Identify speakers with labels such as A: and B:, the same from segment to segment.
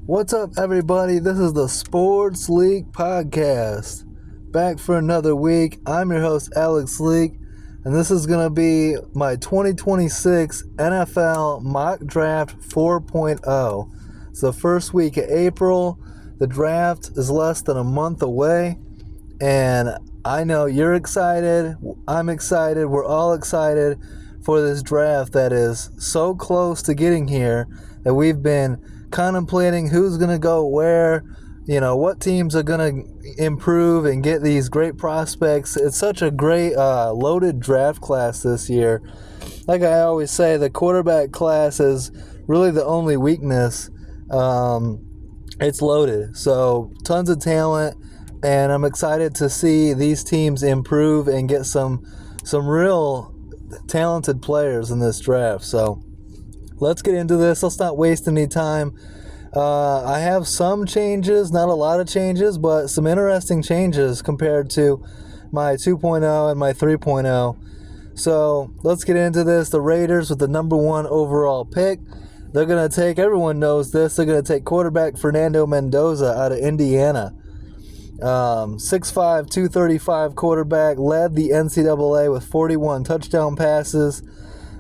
A: What's up, everybody? This is the Sports League Podcast. Back for another week. I'm your host, Alex Leak, and this is going to be my 2026 NFL Mock Draft 4.0. It's the first week of April. The draft is less than a month away, and I know you're excited. I'm excited. We're all excited for this draft that is so close to getting here that we've been contemplating who's going to go where, what teams are going to improve and get these great prospects. It's such a great loaded draft class this year. Like I always say, the quarterback class is really the only weakness. It's loaded. So tons of talent, and I'm excited to see these teams improve and get some real talented players in this draft. So let's get into this. Let's not waste any time. I have some changes, not a lot of changes, but some interesting changes compared to my 2.0 and my 3.0. So let's get into this. The Raiders with the number 1 overall pick. They're going to take, everyone knows this, they're going to take quarterback Fernando Mendoza out of Indiana. 6'5", 235 quarterback, led the NCAA with 41 touchdown passes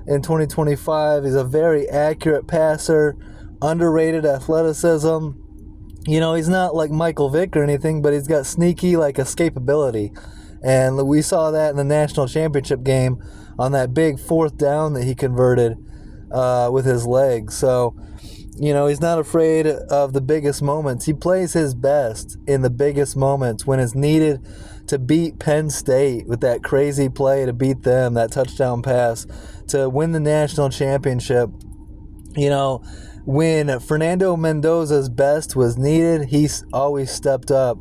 A: in 2025. He's a very accurate passer, underrated athleticism. He's not like Michael Vick or anything, but he's got sneaky escapability. And we saw that in the national championship game on that big 4th down that he converted with his legs. So, he's not afraid of the biggest moments. He plays his best in the biggest moments when it's needed to beat Penn State with that crazy play to beat them, that touchdown pass to win the national championship. When Fernando Mendoza's best was needed, he always stepped up.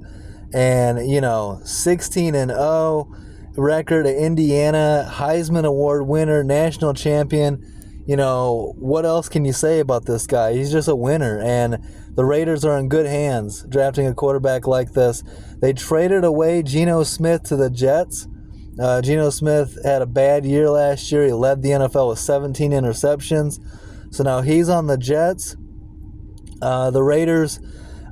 A: And, 16-0 record at Indiana, Heisman Award winner, national champion. What else can you say about this guy? He's just a winner, and the Raiders are in good hands drafting a quarterback like this. They traded away Geno Smith to the Jets. Geno Smith had a bad year last year. He led the NFL with 17 interceptions. So now he's on the Jets. The Raiders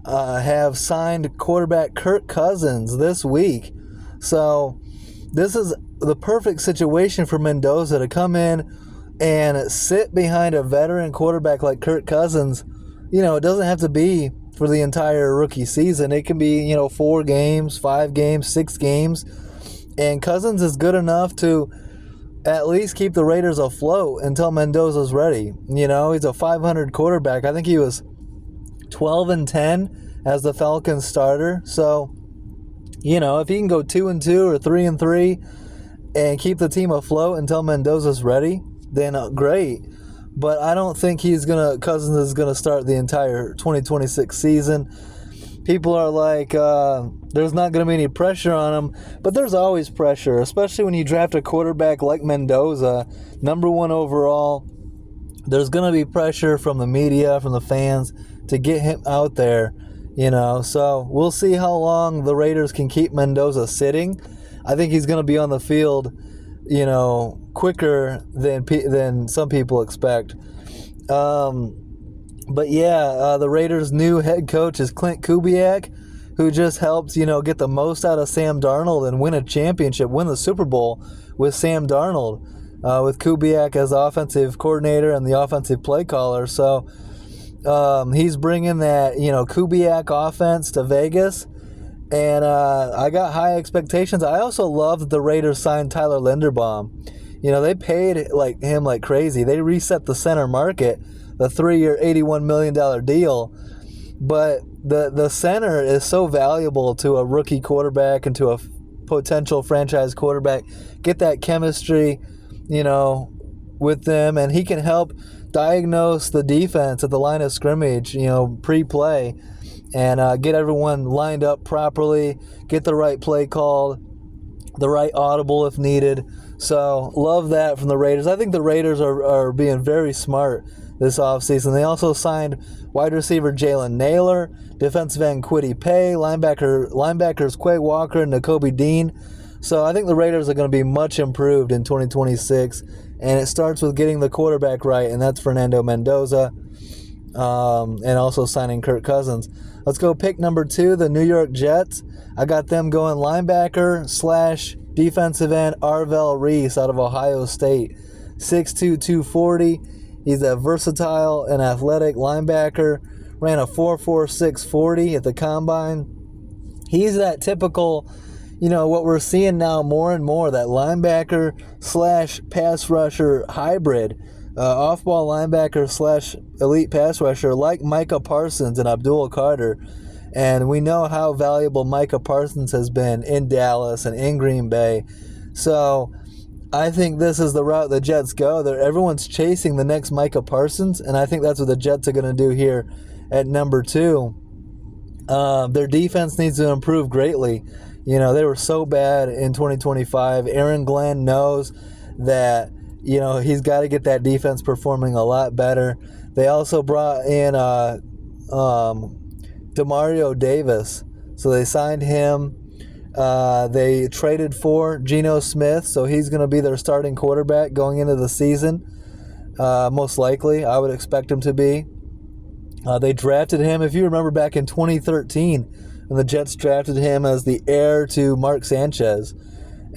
A: have signed quarterback Kirk Cousins this week. So this is the perfect situation for Mendoza to come in and sit behind a veteran quarterback like Kirk Cousins. It doesn't have to be for the entire rookie season. It can be, 4 games, 5 games, 6 games. And Cousins is good enough to at least keep the Raiders afloat until Mendoza's ready. He's a 500 quarterback. I think he was 12-10 as the Falcons starter. So, if he can go 2-2 or 3-3 and keep the team afloat until Mendoza's ready, then great. But I don't think Cousins is gonna start the entire 2026 season. People are like, there's not going to be any pressure on him. But there's always pressure, especially when you draft a quarterback like Mendoza, number 1 overall. There's going to be pressure from the media, from the fans, to get him out there, So we'll see how long the Raiders can keep Mendoza sitting. I think he's going to be on the field, quicker than some people expect. But yeah, the Raiders' new head coach is Klint Kubiak, who just helped, get the most out of Sam Darnold and win a championship, win the Super Bowl with Sam Darnold, with Kubiak as offensive coordinator and the offensive play caller. So he's bringing that, Kubiak offense to Vegas, and I got high expectations. I also love that the Raiders signed Tyler Linderbaum. They paid him like crazy. They reset the center market, the 3-year, $81 million deal. But the center is so valuable to a rookie quarterback and to a potential franchise quarterback. Get that chemistry, with them, and he can help diagnose the defense at the line of scrimmage, pre-play, and get everyone lined up properly, get the right play called, the right audible if needed. So love that from the Raiders. I think the Raiders are being very smart this offseason. They also signed wide receiver Jalen Nailor, defensive end Kwity Paye, linebackers Quay Walker and Nakobe Dean. So I think the Raiders are going to be much improved in 2026, and it starts with getting the quarterback right, and that's Fernando Mendoza. and also signing Kirk Cousins. Let's go pick number 2, the New York Jets. I got them going linebacker / defensive end Arvell Reese out of Ohio State. 6'2", 240. He's a versatile and athletic linebacker. Ran a 4.46 40 at the combine. He's that typical, what we're seeing now more and more, that linebacker / pass rusher hybrid. Off-ball linebacker / elite pass rusher like Micah Parsons and Abdul Carter. And we know how valuable Micah Parsons has been in Dallas and in Green Bay. So I think this is the route the Jets go. Everyone's chasing the next Micah Parsons, and I think that's what the Jets are going to do here at number 2. Their defense needs to improve greatly. They were so bad in 2025. Aaron Glenn knows that he's got to get that defense performing a lot better. They also brought in Demario Davis. So they signed him. They traded for Geno Smith, so he's going to be their starting quarterback going into the season. Most likely, I would expect him to be. They drafted him, if you remember back in 2013, and the Jets drafted him as the heir to Mark Sanchez.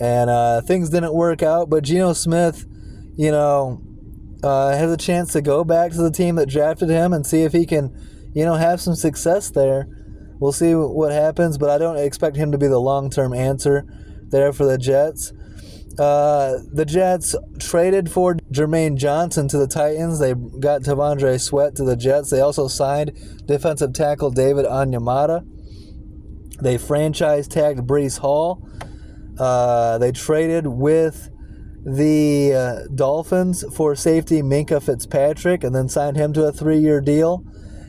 A: And things didn't work out, but Geno Smith has a chance to go back to the team that drafted him and see if he can, have some success there. We'll see what happens, but I don't expect him to be the long-term answer there for the Jets. The Jets traded for Jermaine Johnson to the Titans. They got T'Vondre Sweat to the Jets. They also signed defensive tackle David Onyemata. They franchise tagged Breece Hall. They traded with the Dolphins for safety Minkah Fitzpatrick and then signed him to a 3-year deal.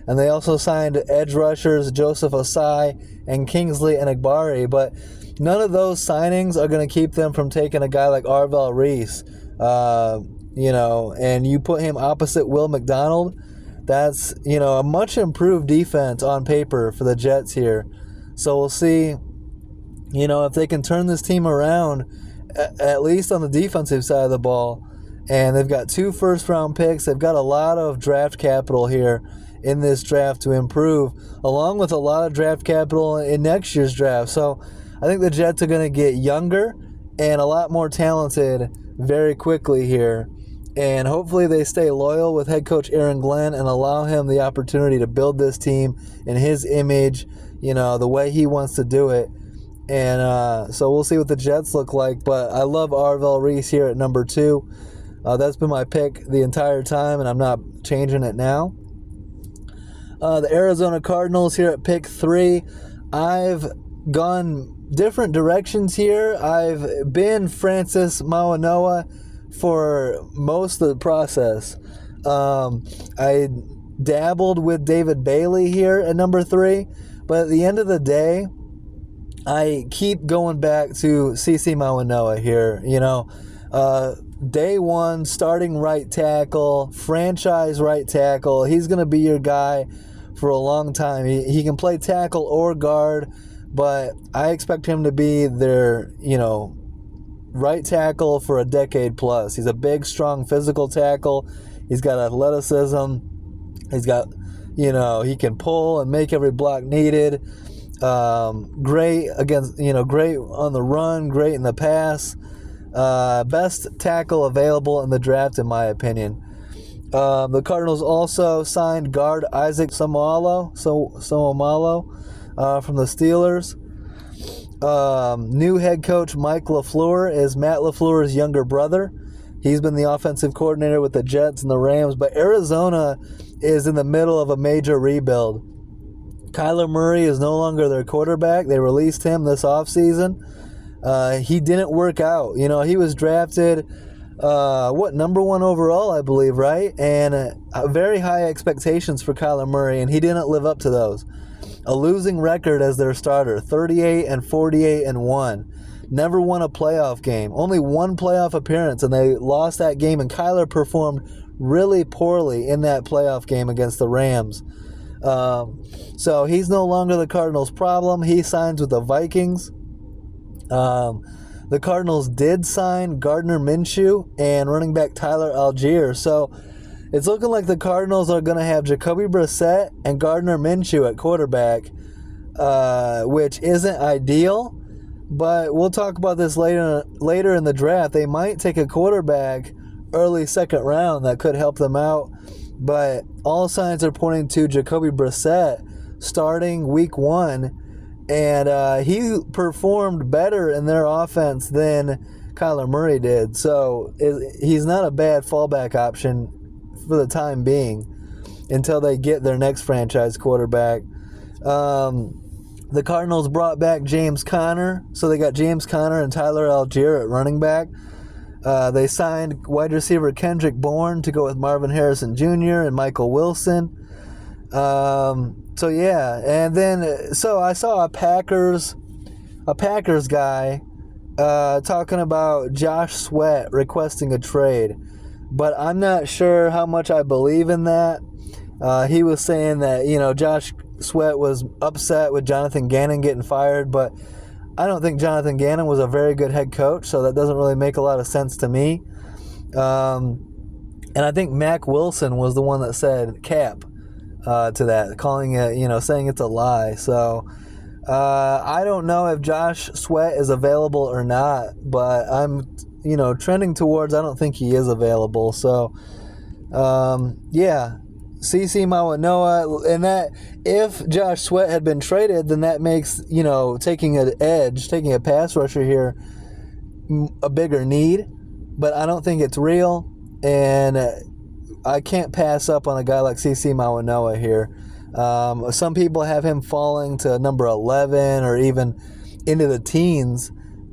A: And they also signed edge rushers Joseph Osai and Kingsley Enagbare. But none of those signings are going to keep them from taking a guy like Arvell Reese. And you put him opposite Will McDonald. That's, a much improved defense on paper for the Jets here. So we'll see, if they can turn this team around, at least on the defensive side of the ball. And they've got 2 first-round picks. They've got a lot of draft capital here in this draft to improve, along with a lot of draft capital in next year's draft. So I think the Jets are going to get younger and a lot more talented very quickly here. And hopefully they stay loyal with head coach Aaron Glenn and allow him the opportunity to build this team in his image, the way he wants to do it. And so we'll see what the Jets look like. But I love Arvell Reese here at number 2. That's been my pick the entire time, and I'm not changing it now. The Arizona Cardinals here at pick 3. I've gone different directions here. I've been Francis Mauigoa for most of the process. I dabbled with David Bailey here at number 3, but at the end of the day, I keep going back to CeCe Mauigoa here. Day 1, starting right tackle, franchise right tackle. He's going to be your guy for a long time. He can play tackle or guard, but I expect him to be their, right tackle for a decade plus. He's a big, strong, physical tackle. He's got athleticism. He's got, he can pull and make every block needed. Great against, great on the run, great in the pass. Best tackle available in the draft, in my opinion. The Cardinals also signed guard Isaac Seumalo from the Steelers. New head coach Mike LaFleur is Matt LaFleur's younger brother. He's been the offensive coordinator with the Jets and the Rams, but Arizona is in the middle of a major rebuild. Kyler Murray is no longer their quarterback. They released him this offseason. He didn't work out. He was drafted, number 1 overall, I believe, right? And very high expectations for Kyler Murray, and he didn't live up to those. A losing record as their starter, 38-48-1. Never won a playoff game. Only 1 playoff appearance, and they lost that game, and Kyler performed really poorly in that playoff game against the Rams. So he's no longer the Cardinals' problem. He signs with the Vikings. The Cardinals did sign Gardner Minshew and running back Tyler Algier. So, it's looking like the Cardinals are going to have Jacoby Brissett and Gardner Minshew at quarterback, which isn't ideal. But we'll talk about this later in the draft. They might take a quarterback early second round that could help them out. But all signs are pointing to Jacoby Brissett starting week 1. And he performed better in their offense than Kyler Murray did. So he's not a bad fallback option for the time being until they get their next franchise quarterback. The Cardinals brought back James Conner, so they got James Conner and Tyler Algier at running back. They signed wide receiver Kendrick Bourne to go with Marvin Harrison Jr. and Michael Wilson. So I saw a Packers guy talking about Josh Sweat requesting a trade, but I'm not sure how much I believe in that. He was saying that, Josh Sweat was upset with Jonathan Gannon getting fired, but I don't think Jonathan Gannon was a very good head coach, so that doesn't really make a lot of sense to me. And I think Mac Wilson was the one that said cap to that, calling it, saying it's a lie. So I don't know if Josh Sweat is available or not, but I'm, trending towards I don't think he is available. So, CeCe Mawanoa, and that if Josh Sweat had been traded, then that makes, taking a pass rusher here a bigger need, but I don't think it's real, and I can't pass up on a guy like CeCe Mawanoa here. Some people have him falling to number 11 or even into the teens,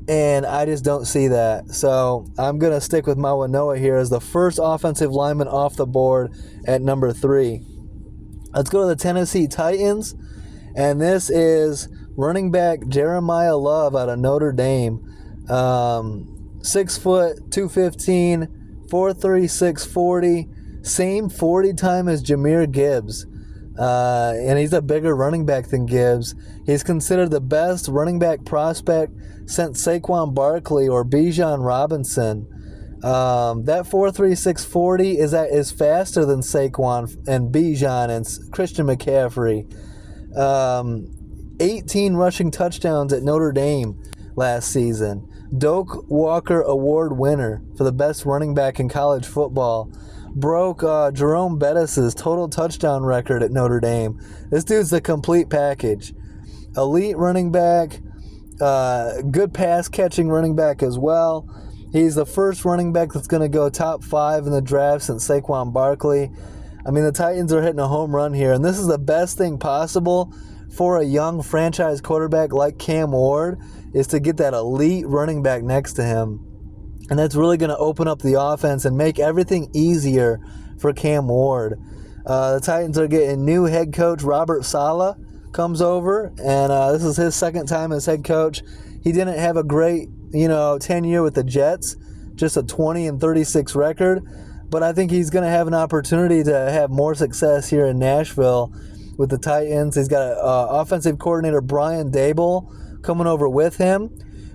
A: and I just don't see that. So I'm going to stick with Mawanoa here as the first offensive lineman off the board at number 3. Let's go to the Tennessee Titans, and this is running back Jeremiah Love out of Notre Dame. 6 foot, 215, 4.36 40, same 40 time as Jahmyr Gibbs. And he's a bigger running back than Gibbs. He's considered the best running back prospect since Saquon Barkley or Bijan Robinson. That 4.36 40 is faster than Saquon and Bijan and Christian McCaffrey. 18 rushing touchdowns at Notre Dame last season. Doak Walker Award winner for the best running back in college football. Broke Jerome Bettis' total touchdown record at Notre Dame. This dude's the complete package. Elite running back, good pass-catching running back as well. He's the first running back that's going to go top 5 in the draft since Saquon Barkley. I mean, the Titans are hitting a home run here, and this is the best thing possible for a young franchise quarterback like Cam Ward, is to get that elite running back next to him. And that's really going to open up the offense and make everything easier for Cam Ward. The Titans are getting new head coach Robert Saleh comes over, and this is his second time as head coach. He didn't have a great, tenure with the Jets, just a 20-36 record. But I think he's going to have an opportunity to have more success here in Nashville with the Titans. He's got offensive coordinator Brian Daboll coming over with him,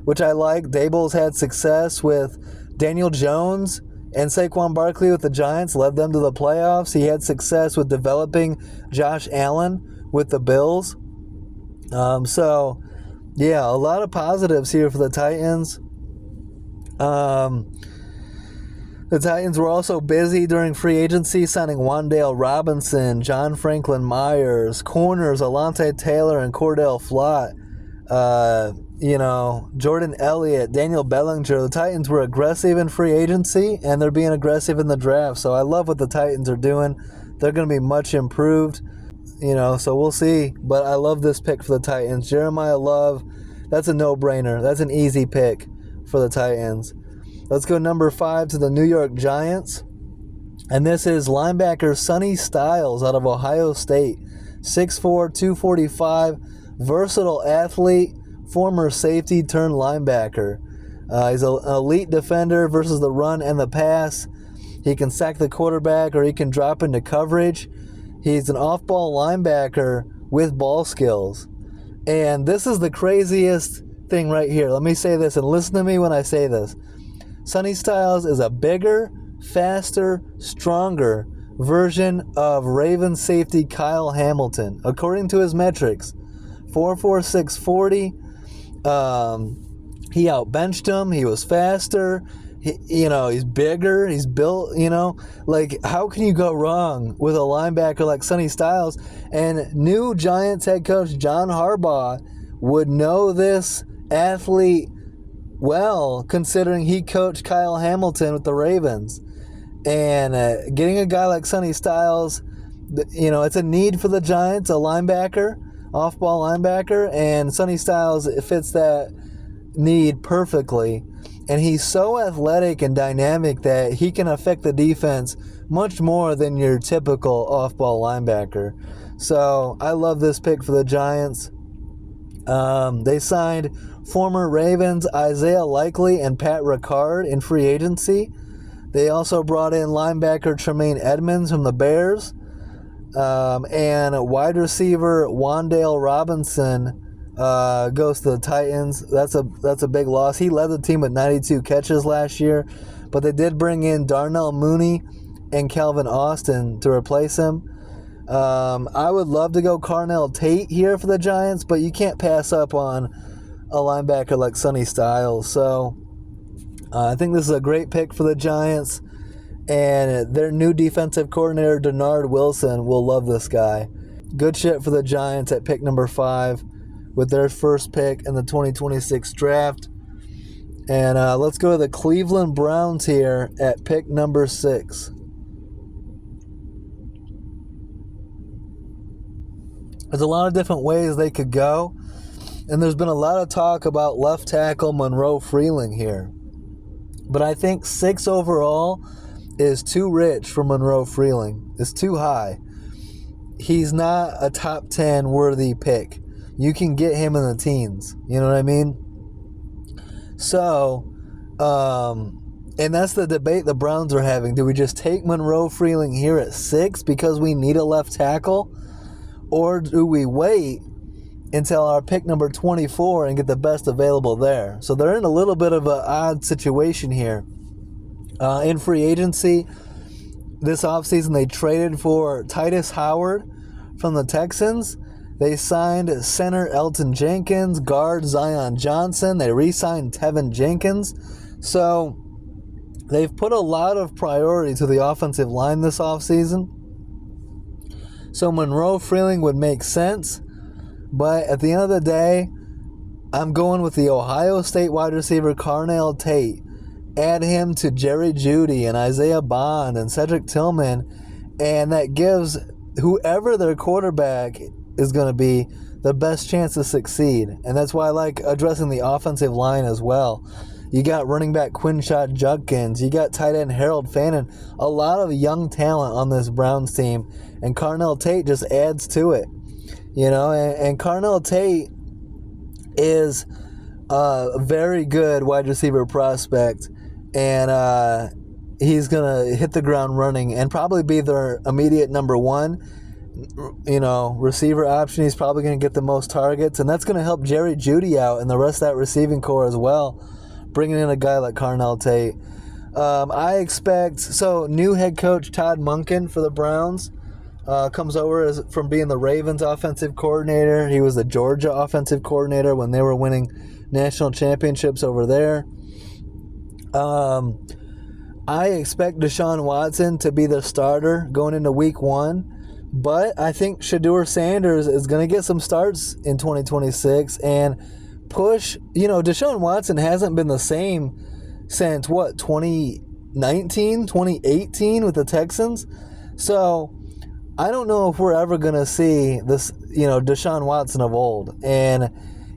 A: which I like. Dable's had success with Daniel Jones and Saquon Barkley with the Giants, led them to the playoffs. He had success with developing Josh Allen with the Bills. A lot of positives here for the Titans. The Titans were also busy during free agency, signing Wan'Dale Robinson, John Franklin Myers, corners Alontae Taylor and Cordell Flott. Jordan Elliott, Daniel Bellinger. The Titans were aggressive in free agency, and they're being aggressive in the draft. So I love what the Titans are doing. They're going to be much improved, so we'll see. But I love this pick for the Titans. Jeremiah Love, that's a no-brainer. That's an easy pick for the Titans. Let's go number 5 to the New York Giants. And this is linebacker Sonny Styles out of Ohio State. 6'4", 245, versatile athlete, former safety turned linebacker. He's an elite defender versus the run and the pass. He can sack the quarterback or he can drop into coverage. He's an off-ball linebacker with ball skills. And this is the craziest thing right here. Let me say this, and listen to me when I say this. Sonny Styles is a bigger, faster, stronger version of Ravens safety Kyle Hamilton. According to his metrics, 4.46 40. He outbenched him. He was faster. He's bigger. He's built, Like, how can you go wrong with a linebacker like Sonny Styles? And new Giants head coach John Harbaugh would know this athlete well, considering he coached Kyle Hamilton with the Ravens. And getting a guy like Sonny Styles, it's a need for the Giants, a linebacker, off-ball linebacker, and Sonny Styles fits that need perfectly. And he's so athletic and dynamic that he can affect the defense much more than your typical off-ball linebacker. So I love this pick for the Giants. They signed former Ravens Isaiah Likely and Pat Ricard in free agency. They also brought in linebacker Tremaine Edmonds from the Bears. And wide receiver Wan'Dale Robinson goes to the Titans. That's a big loss. He led the team with 92 catches last year, but they did bring in Darnell Mooney and Calvin Austin to replace him. I would love to go Carnell Tate here for the Giants, but you can't pass up on a linebacker like Sonny Styles. So I think this is a great pick for the Giants, and their new defensive coordinator, Denard Wilson, will love this guy. Good shit for the Giants at pick number 5 with their first pick in the 2026 draft. And let's go to the Cleveland Browns here at pick number 6. There's a lot of different ways they could go, and there's been a lot of talk about left tackle Monroe Freeling here. But I think 6 overall is too rich for Monroe Freeling. It's too high. He's not a top 10 worthy pick. You can get him in the teens. You know what I mean? So, and that's the debate the Browns are having. Do we just take Monroe Freeling here at 6 because we need a left tackle? Or do we wait until our pick number 24 and get the best available there? So they're in a little bit of an odd situation here. In free agency, this offseason they traded for Titus Howard from the Texans. They signed center Elton Jenkins, guard Zion Johnson. They re-signed Tevin Jenkins. So they've put a lot of priority to the offensive line this offseason. So Monroe Freeling would make sense. But at the end of the day, I'm going with the Ohio State wide receiver Carnell Tate. Add him to Jerry Jeudy and Isaiah Bond and Cedric Tillman, and that gives whoever their quarterback is going to be the best chance to succeed. And that's why I like addressing the offensive line as well. You got running back Quinshot Judkins. You got tight end Harold Fannin. A lot of young talent on this Browns team, and Carnell Tate just adds to it. And Carnell Tate is a very good wide receiver prospect, and he's going to hit the ground running and probably be their immediate number 1, receiver option. He's probably going to get the most targets, and that's going to help Jerry Jeudy out and the rest of that receiving core as well, bringing in a guy like Carnell Tate. I expect, new head coach Todd Monken for the Browns comes over from being the Ravens offensive coordinator. He was the Georgia offensive coordinator when they were winning national championships over there. I expect Deshaun Watson to be the starter going into week 1, but I think Shedeur Sanders is going to get some starts in 2026 and push. Deshaun Watson hasn't been the same since 2019, 2018 with the Texans. So I don't know if we're ever going to see this, Deshaun Watson of old. And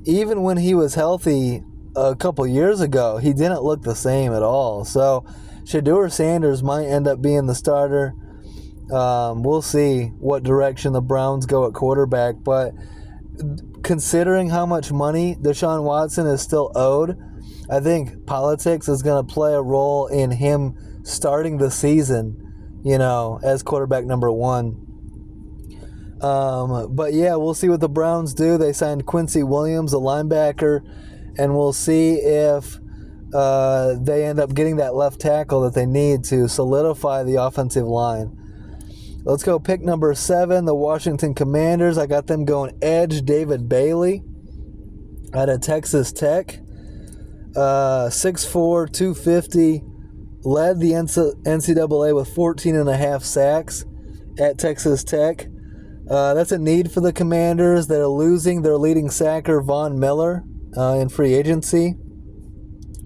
A: even when he was healthy a couple years ago, he didn't look the same at all. So Shedeur Sanders might end up being the starter. We'll see what direction the Browns go at quarterback. But considering how much money Deshaun Watson is still owed, I think politics is going to play a role in him starting the season, as quarterback number 1. But yeah, we'll see what the Browns do. They signed Quincy Williams, a linebacker, and we'll see if they end up getting that left tackle that they need to solidify the offensive line. Let's go pick number 7, the Washington Commanders. I got them going edge David Bailey out of Texas Tech. 6'4", 250, led the NCAA with 14.5 sacks at Texas Tech. That's a need for the Commanders. They're losing their leading sacker, Von Miller, in free agency.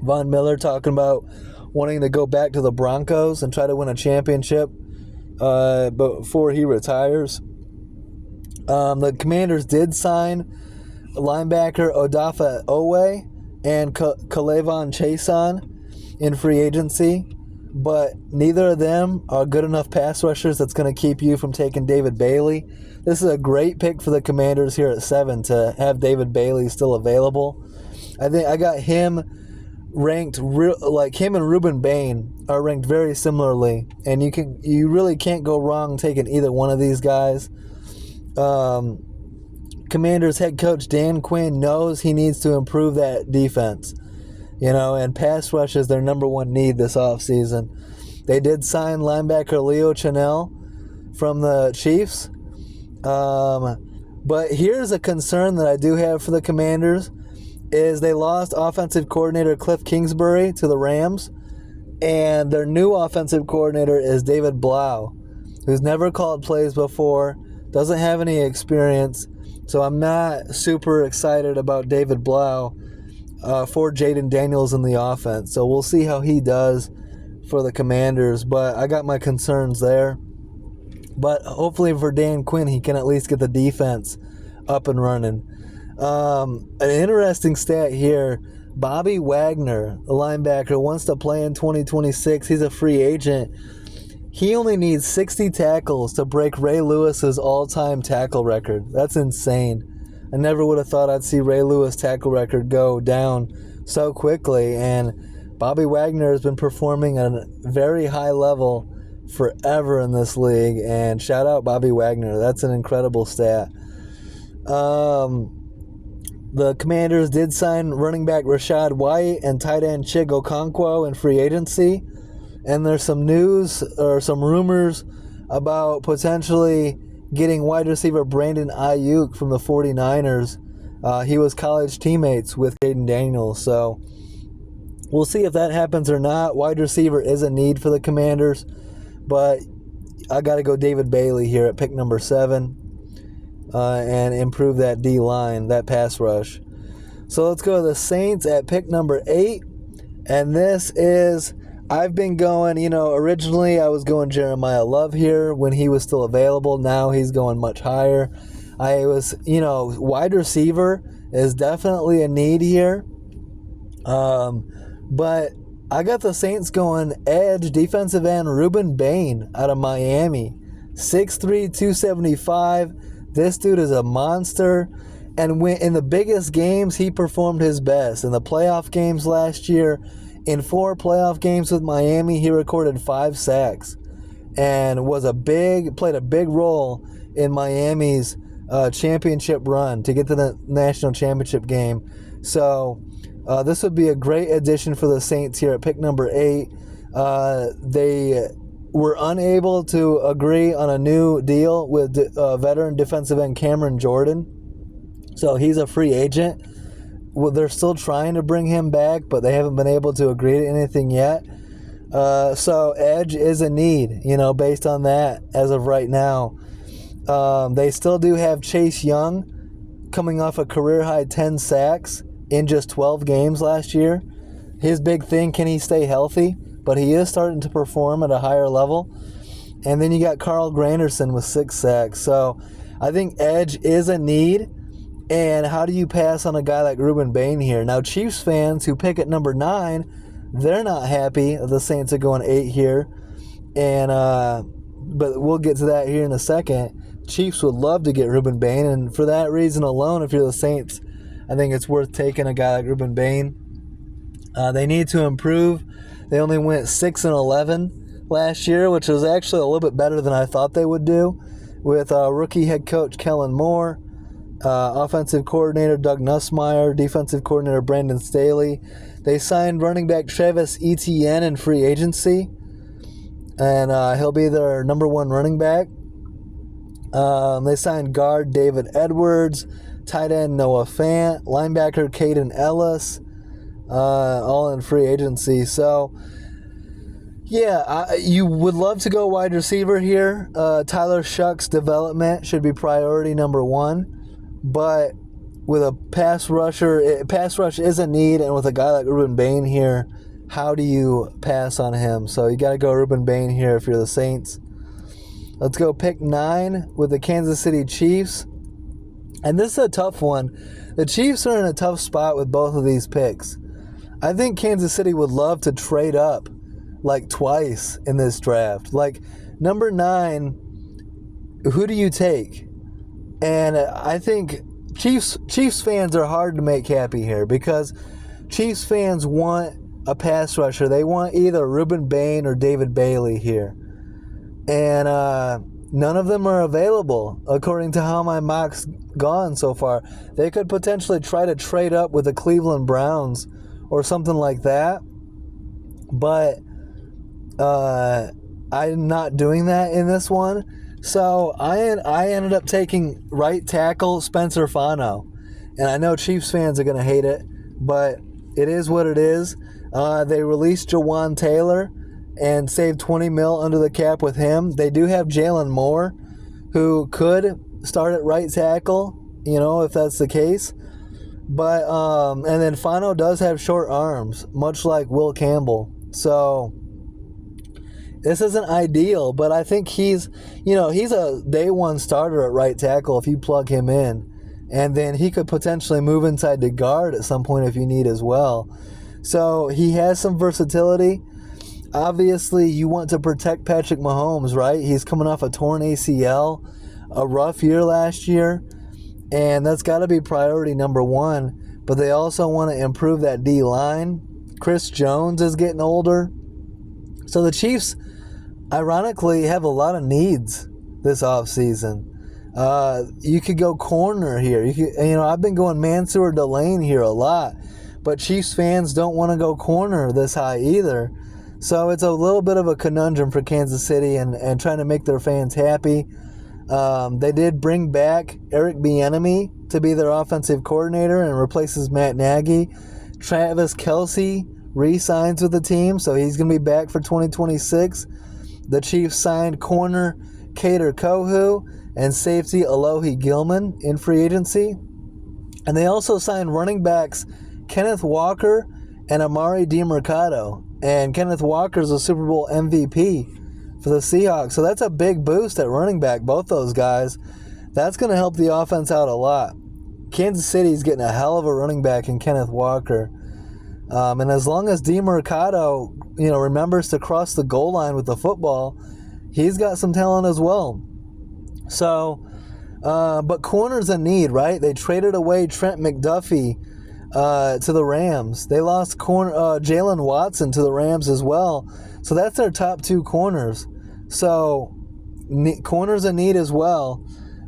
A: Von Miller talking about wanting to go back to the Broncos and try to win a championship before he retires. The Commanders did sign linebacker Odafe Oweh and K'Lavon Chaisson in free agency, but neither of them are good enough pass rushers that's going to keep you from taking David Bailey. This is a great pick for the Commanders here at 7 to have David Bailey still available. I think I got him ranked like him and Ruben Bain are ranked very similarly, and you really can't go wrong taking either one of these guys. Commanders head coach Dan Quinn knows he needs to improve that defense, and pass rush is their number one need this offseason. They did sign linebacker Leo Chenal from the Chiefs. But here's a concern that I do have for the Commanders is they lost offensive coordinator Cliff Kingsbury to the Rams, and their new offensive coordinator is David Blau, who's never called plays before, doesn't have any experience, so I'm not super excited about David Blau for Jaden Daniels in the offense. So we'll see how he does for the Commanders, but I got my concerns there. But hopefully for Dan Quinn, he can at least get the defense up and running. An interesting stat here, Bobby Wagner, the linebacker, wants to play in 2026. He's a free agent. He only needs 60 tackles to break Ray Lewis's all-time tackle record. That's insane. I never would have thought I'd see Ray Lewis' tackle record go down so quickly. And Bobby Wagner has been performing at a very high level forever in this league. And shout out Bobby Wagner. That's an incredible stat. The Commanders did sign running back Rachaad White and tight end Chig Okonkwo in free agency. And there's some news or some rumors about potentially getting wide receiver Brandon Ayuk from the 49ers. He was college teammates with Jaden Daniels, so we'll see if that happens or not. Wide receiver is a need for the Commanders, but I got to go David Bailey here at pick number 7 and improve that D-line, that pass rush. So let's go to the Saints at pick number 8, and this is... I've been going, originally I was going Jeremiah Love here when he was still available. Now he's going much higher. I was, wide receiver is definitely a need here. But I got the Saints going edge defensive end Ruben Bain out of Miami. 6'3", 275. This dude is a monster. And when in the biggest games, he performed his best. In the playoff games last year, in 4 playoff games with Miami, he recorded 5 sacks and played a big role in Miami's championship run to get to the national championship game. So this would be a great addition for the Saints here at pick number 8. They were unable to agree on a new deal with veteran defensive end Cameron Jordan. So he's a free agent. Well, they're still trying to bring him back, but they haven't been able to agree to anything yet. So edge is a need, based on that as of right now. They still do have Chase Young coming off a career-high 10 sacks in just 12 games last year. His big thing, can he stay healthy? But he is starting to perform at a higher level. And then you got Carl Granderson with 6 sacks. So I think edge is a need. And how do you pass on a guy like Ruben Bain here? Now, Chiefs fans who pick at number 9, they're not happy the Saints are going 8 here. And but we'll get to that here in a second. Chiefs would love to get Ruben Bain, and for that reason alone, if you're the Saints, I think it's worth taking a guy like Ruben Bain. They need to improve. They only went 6-11 last year, which was actually a little bit better than I thought they would do, with rookie head coach Kellen Moore, offensive coordinator Doug Nussmeier, defensive coordinator Brandon Staley. They signed running back Travis Etienne in free agency, and he'll be their number 1 running back. They signed guard David Edwards, tight end Noah Fant, linebacker Caden Ellis, all in free agency. So, yeah, you would love to go wide receiver here. Tyler Shuck's development should be priority number one. But with a pass rush is a need, and with a guy like Ruben Bain here, how do you pass on him? So you got to go Ruben Bain here if you're the Saints. Let's go pick 9 with the Kansas City Chiefs. And this is a tough one. The Chiefs are in a tough spot with both of these picks. I think Kansas City would love to trade up like twice in this draft. Like number 9, who do you take? And I think Chiefs fans are hard to make happy here because Chiefs fans want a pass rusher. They want either Ruben Bain or David Bailey here. And none of them are available, according to how my mock's gone so far. They could potentially try to trade up with the Cleveland Browns or something like that. But I'm not doing that in this one. So I ended up taking right tackle Spencer Fano. And I know Chiefs fans are going to hate it, but it is what it is. They released Jawan Taylor and saved $20 million under the cap with him. They do have Jalen Moore, who could start at right tackle, if that's the case. But and then Fano does have short arms, much like Will Campbell. So this isn't ideal, but I think he's a day one starter at right tackle if you plug him in. And then he could potentially move inside to guard at some point if you need as well. So he has some versatility. Obviously, you want to protect Patrick Mahomes, right? He's coming off a torn ACL, a rough year last year, and that's got to be priority number one. But they also want to improve that D-line. Chris Jones is getting older. So the Chiefs, ironically, have a lot of needs this offseason. You could go corner here. I've been going Mansour Delane here a lot, but Chiefs fans don't want to go corner this high either. So it's a little bit of a conundrum for Kansas City and trying to make their fans happy. They did bring back Eric Bieniemy to be their offensive coordinator and replaces Matt Nagy. Travis Kelce re-signs with the team, so he's going to be back for 2026. The Chiefs signed corner Kader Kohou and safety Alohi Gilman in free agency. And they also signed running backs Kenneth Walker and Amari DiMercado. And Kenneth Walker is a Super Bowl MVP for the Seahawks. So that's a big boost at running back, both those guys. That's going to help the offense out a lot. Kansas City's getting a hell of a running back in Kenneth Walker. And as long as DiMercado, remembers to cross the goal line with the football, he's got some talent as well. So, but corner's a need, right? They traded away Trent McDuffie to the Rams. They lost Jalen Watson to the Rams as well. So that's their top 2 corners. So corners a need as well.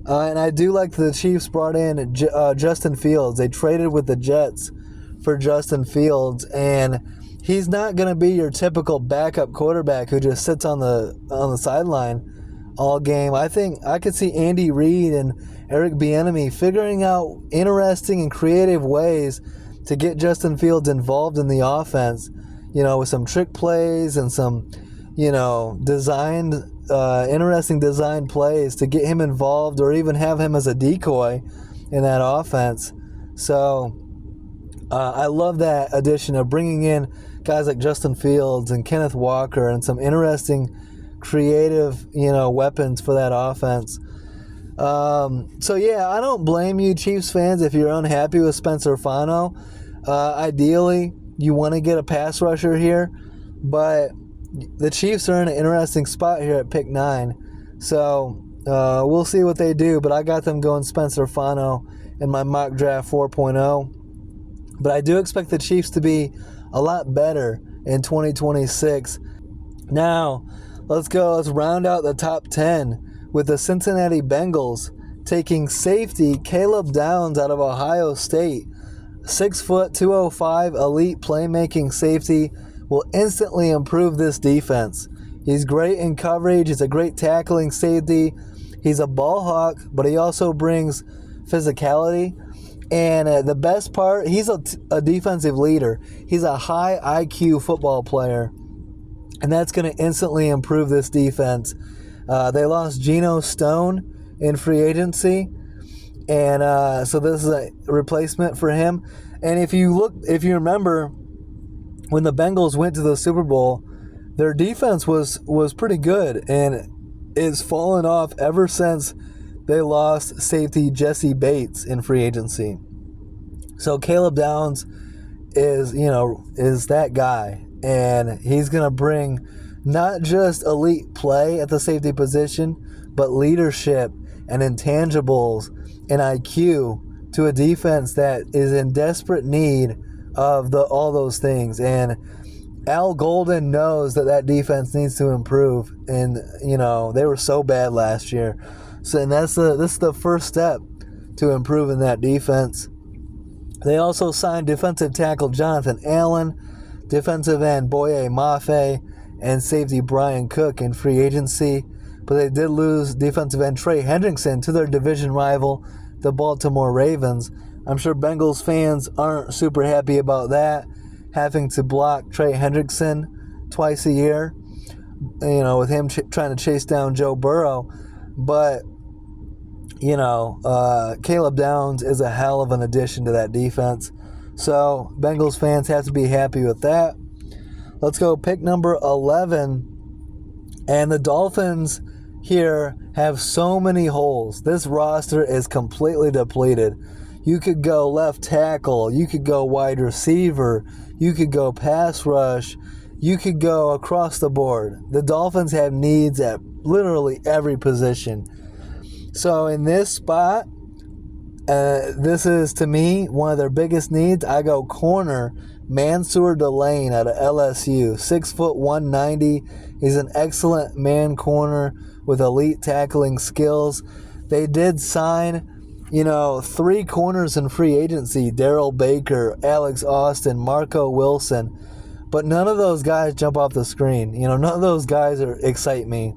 A: And I do like the Chiefs brought in Justin Fields. They traded with the Jets for Justin Fields, and he's not going to be your typical backup quarterback who just sits on the sideline all game. I think I could see Andy Reid and Eric Bieniemy figuring out interesting and creative ways to get Justin Fields involved in the offense, with some trick plays and some, interesting design plays to get him involved or even have him as a decoy in that offense. So I love that addition of bringing in guys like Justin Fields and Kenneth Walker and some interesting, creative, weapons for that offense. So yeah, I don't blame you, Chiefs fans, if you're unhappy with Spencer Fano. Ideally, you want to get a pass rusher here, but the Chiefs are in an interesting spot here at pick 9. So we'll see what they do, but I got them going Spencer Fano in my mock draft 4.0. But I do expect the Chiefs to be a lot better in 2026. Now, let's round out the top 10 with the Cincinnati Bengals taking safety Caleb Downs out of Ohio State. 6 foot, 205, elite playmaking safety will instantly improve this defense. He's great in coverage. He's a great tackling safety. He's a ball hawk, but he also brings physicality. And the best part, he's a defensive leader. He's a high IQ football player. And that's going to instantly improve this defense. They lost Geno Stone in free agency. And so this is a replacement for him. And if you remember, when the Bengals went to the Super Bowl, their defense was pretty good. And it's fallen off ever since they lost safety Jesse Bates in free agency. So Caleb Downs is that guy. And he's going to bring not just elite play at the safety position, but leadership and intangibles and IQ to a defense that is in desperate need of all those things. And Al Golden knows that defense needs to improve. And, they were so bad last year. So, and this is the first step to improving that defense. They also signed defensive tackle Jonathan Allen, defensive end Boye Mafe, and safety Brian Cook in free agency. But they did lose defensive end Trey Hendrickson to their division rival, the Baltimore Ravens. I'm sure Bengals fans aren't super happy about that, having to block Trey Hendrickson twice a year, with him trying to chase down Joe Burrow. But, Caleb Downs is a hell of an addition to that defense. So Bengals fans have to be happy with that. Let's go pick number 11. And the Dolphins here have so many holes. This roster is completely depleted. You could go left tackle. You could go wide receiver. You could go pass rush. You could go across the board. The Dolphins have needs at literally every position. So in this spot, this is, to me, one of their biggest needs. I go corner Mansour Delane out of LSU. 6', 190. He's an excellent man corner with elite tackling skills. They did sign, 3 corners in free agency. Darrell Baker, Alex Austin, Marco Wilson. But none of those guys jump off the screen. None of those guys excite me.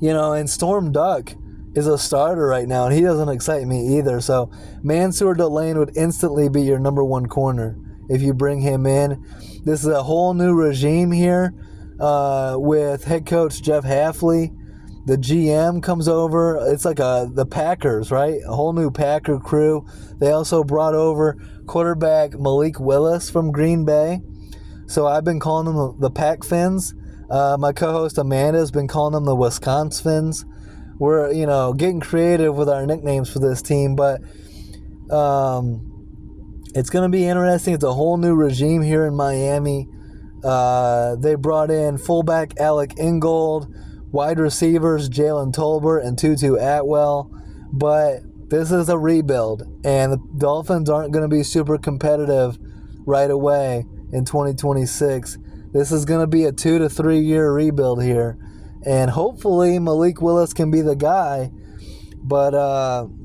A: And Storm Duck is a starter right now, and he doesn't excite me either. So Mansour Delane would instantly be your number 1 corner if you bring him in. This is a whole new regime here with head coach Jeff Hafley. The GM comes over. It's like the Packers, right? A whole new Packer crew. They also brought over quarterback Malik Willis from Green Bay. So I've been calling them the Pac Fins. My co-host Amanda has been calling them the Wisconsin Fins. We're, getting creative with our nicknames for this team, but it's going to be interesting. It's a whole new regime here in Miami. They brought in fullback Alec Ingold, wide receivers Jalen Tolbert and Tutu Atwell, but this is a rebuild, and the Dolphins aren't going to be super competitive right away in 2026. This is going to be a 2 to 3 year rebuild here. And hopefully Malik Willis can be the guy, but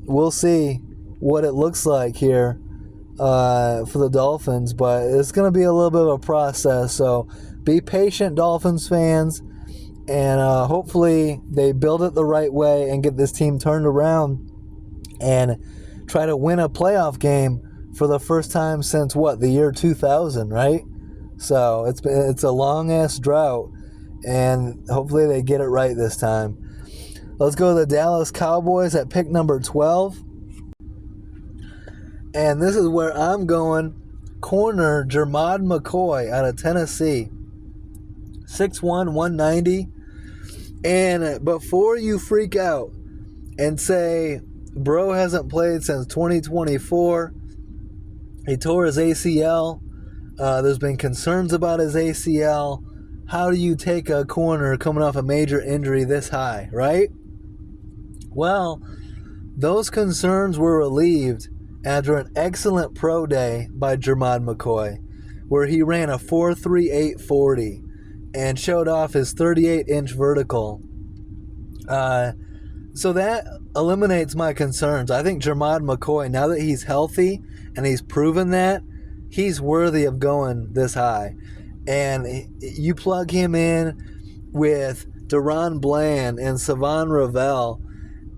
A: we'll see what it looks like here for the Dolphins. But it's going to be a little bit of a process, so be patient, Dolphins fans, and hopefully they build it the right way and get this team turned around and try to win a playoff game for the first time since, the year 2000, right? So it's a long-ass drought. And hopefully they get it right this time. Let's go to the Dallas Cowboys at pick number 12. And this is where I'm going. Corner Jermod McCoy out of Tennessee. 6'1", 190. And before you freak out and say, bro hasn't played since 2024. He tore his ACL. There's been concerns about his ACL. How do you take a corner coming off a major injury this high, right? Well, those concerns were relieved after an excellent pro day by Jermod McCoy, where he ran a 4.38 40 and showed off his 38-inch vertical. So that eliminates my concerns. I think Jermod McCoy, now that he's healthy and he's proven that, he's worthy of going this high. And you plug him in with Deron Bland and Savon Ravel.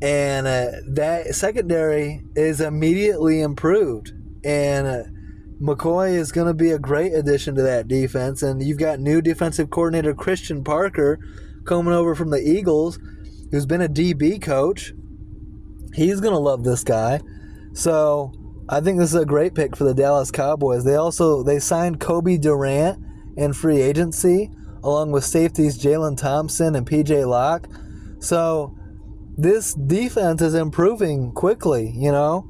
A: And that secondary is immediately improved. And McCoy is going to be a great addition to that defense. And you've got new defensive coordinator Christian Parker coming over from the Eagles, who's been a DB coach. He's going to love this guy. So I think this is a great pick for the Dallas Cowboys. They signed Kobe Durant in free agency, along with safeties Jalen Thompson and P.J. Locke. So this defense is improving quickly, you know.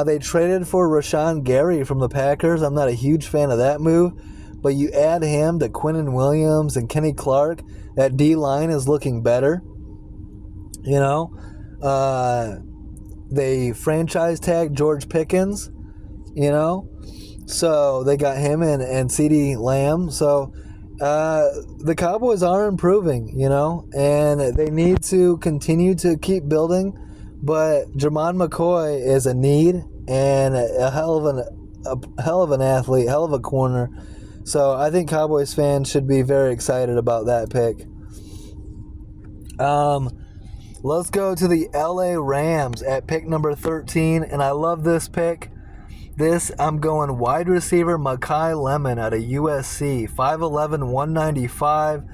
A: They traded for Rashawn Gary from the Packers. I'm not a huge fan of that move, but you add him to Quinnen Williams and Kenny Clark, that D-line is looking better, you know. They franchise tagged George Pickens, you know. So they got him and CeeDee Lamb. So the Cowboys are improving, you know, and they need to continue to keep building. But Jermon McCoy is a need and a hell of an athlete, hell of a corner. So I think Cowboys fans should be very excited about that pick. Let's go to the LA Rams at pick number 13, and I love this pick. I'm going wide receiver Makai Lemon out of USC, 5'11", 195.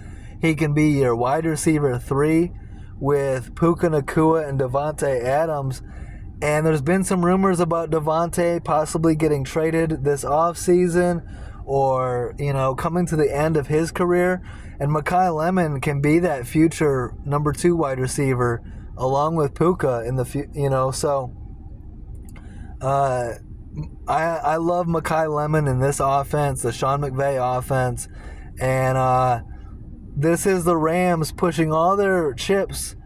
A: He can be your wide receiver 3 with Puka Nacua and Devontae Adams. And there's been some rumors about Devontae possibly getting traded this offseason or, you know, coming to the end of his career. And Makai Lemon can be that future number 2 wide receiver along with Puka in the you know, so I love Makai Lemon in this offense, the Sean McVay offense, and this is the Rams pushing all their chips,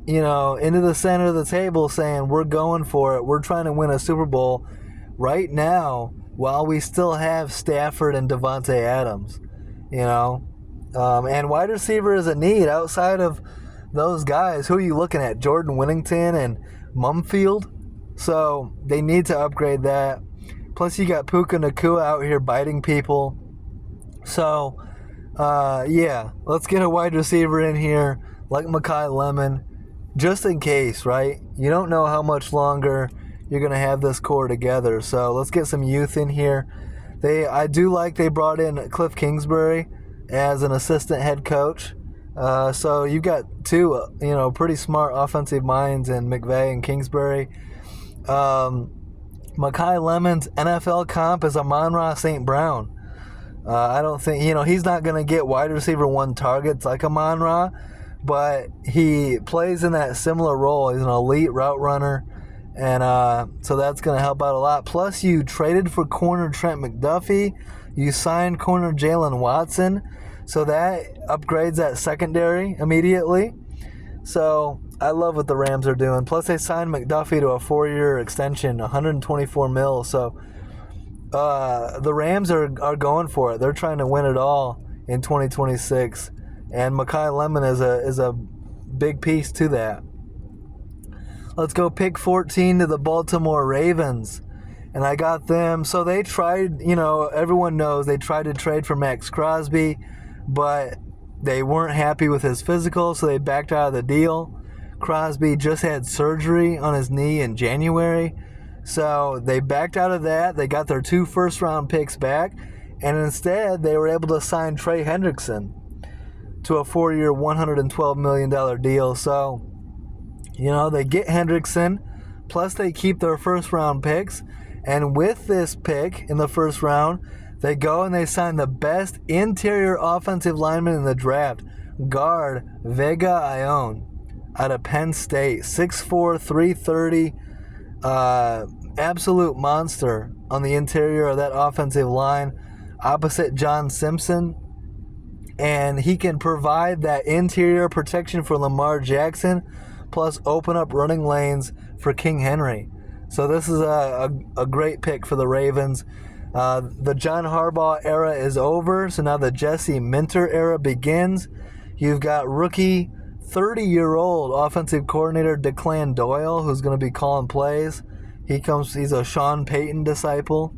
A: you know, into the center of the table, saying we're going for it. We're trying to win a Super Bowl right now while we still have Stafford and Devontae Adams, you know, and wide receiver is a need outside of those guys. Who are you looking at? Jordan Whittington and Mumfield. So they need to upgrade that. Plus, you got Puka Nacua out here biting people. So, yeah, let's get a wide receiver in here like Makai Lemon, just in case, right? You don't know how much longer you're going to have this core together. So let's get some youth in here. I do like they brought in Cliff Kingsbury as an assistant head coach. So you've got two, you know, pretty smart offensive minds in McVay and Kingsbury. Makai Lemon's NFL comp is Amon-Ra St. Brown. I don't think, you know, he's not going to get wide receiver 1 targets like Amon-Ra, but he plays in that similar role. He's an elite route runner, and so that's going to help out a lot. Plus, you traded for corner Trent McDuffie. You signed corner Jalen Watson, so that upgrades that secondary immediately. So I love what the Rams are doing. Plus, they signed McDuffie to a 4-year extension, $124 million. So the Rams are going for it. They're trying to win it all in 2026, and Makai Lemon is a big piece to that. Let's go pick 14 to the Baltimore Ravens, and I got them. So they tried, you know, everyone knows they tried to trade for Max Crosby, but they weren't happy with his physical, so they backed out of the deal. Crosby just had surgery on his knee in January, so they backed out of that. They got their 2 first-round picks back, and instead they were able to sign Trey Hendrickson to a 4-year, $112 million deal. So, you know, they get Hendrickson, plus they keep their first-round picks, and with this pick in the first round, they go and they sign the best interior offensive lineman in the draft, guard Vega Ione out of Penn State, 6'4", 330, absolute monster on the interior of that offensive line, opposite John Simpson. And he can provide that interior protection for Lamar Jackson, plus open up running lanes for King Henry. So this is a great pick for the Ravens. The John Harbaugh era is over, so now the Jesse Minter era begins. You've got rookie 30-year-old offensive coordinator Declan Doyle, who's going to be calling plays. He's a Sean Payton disciple.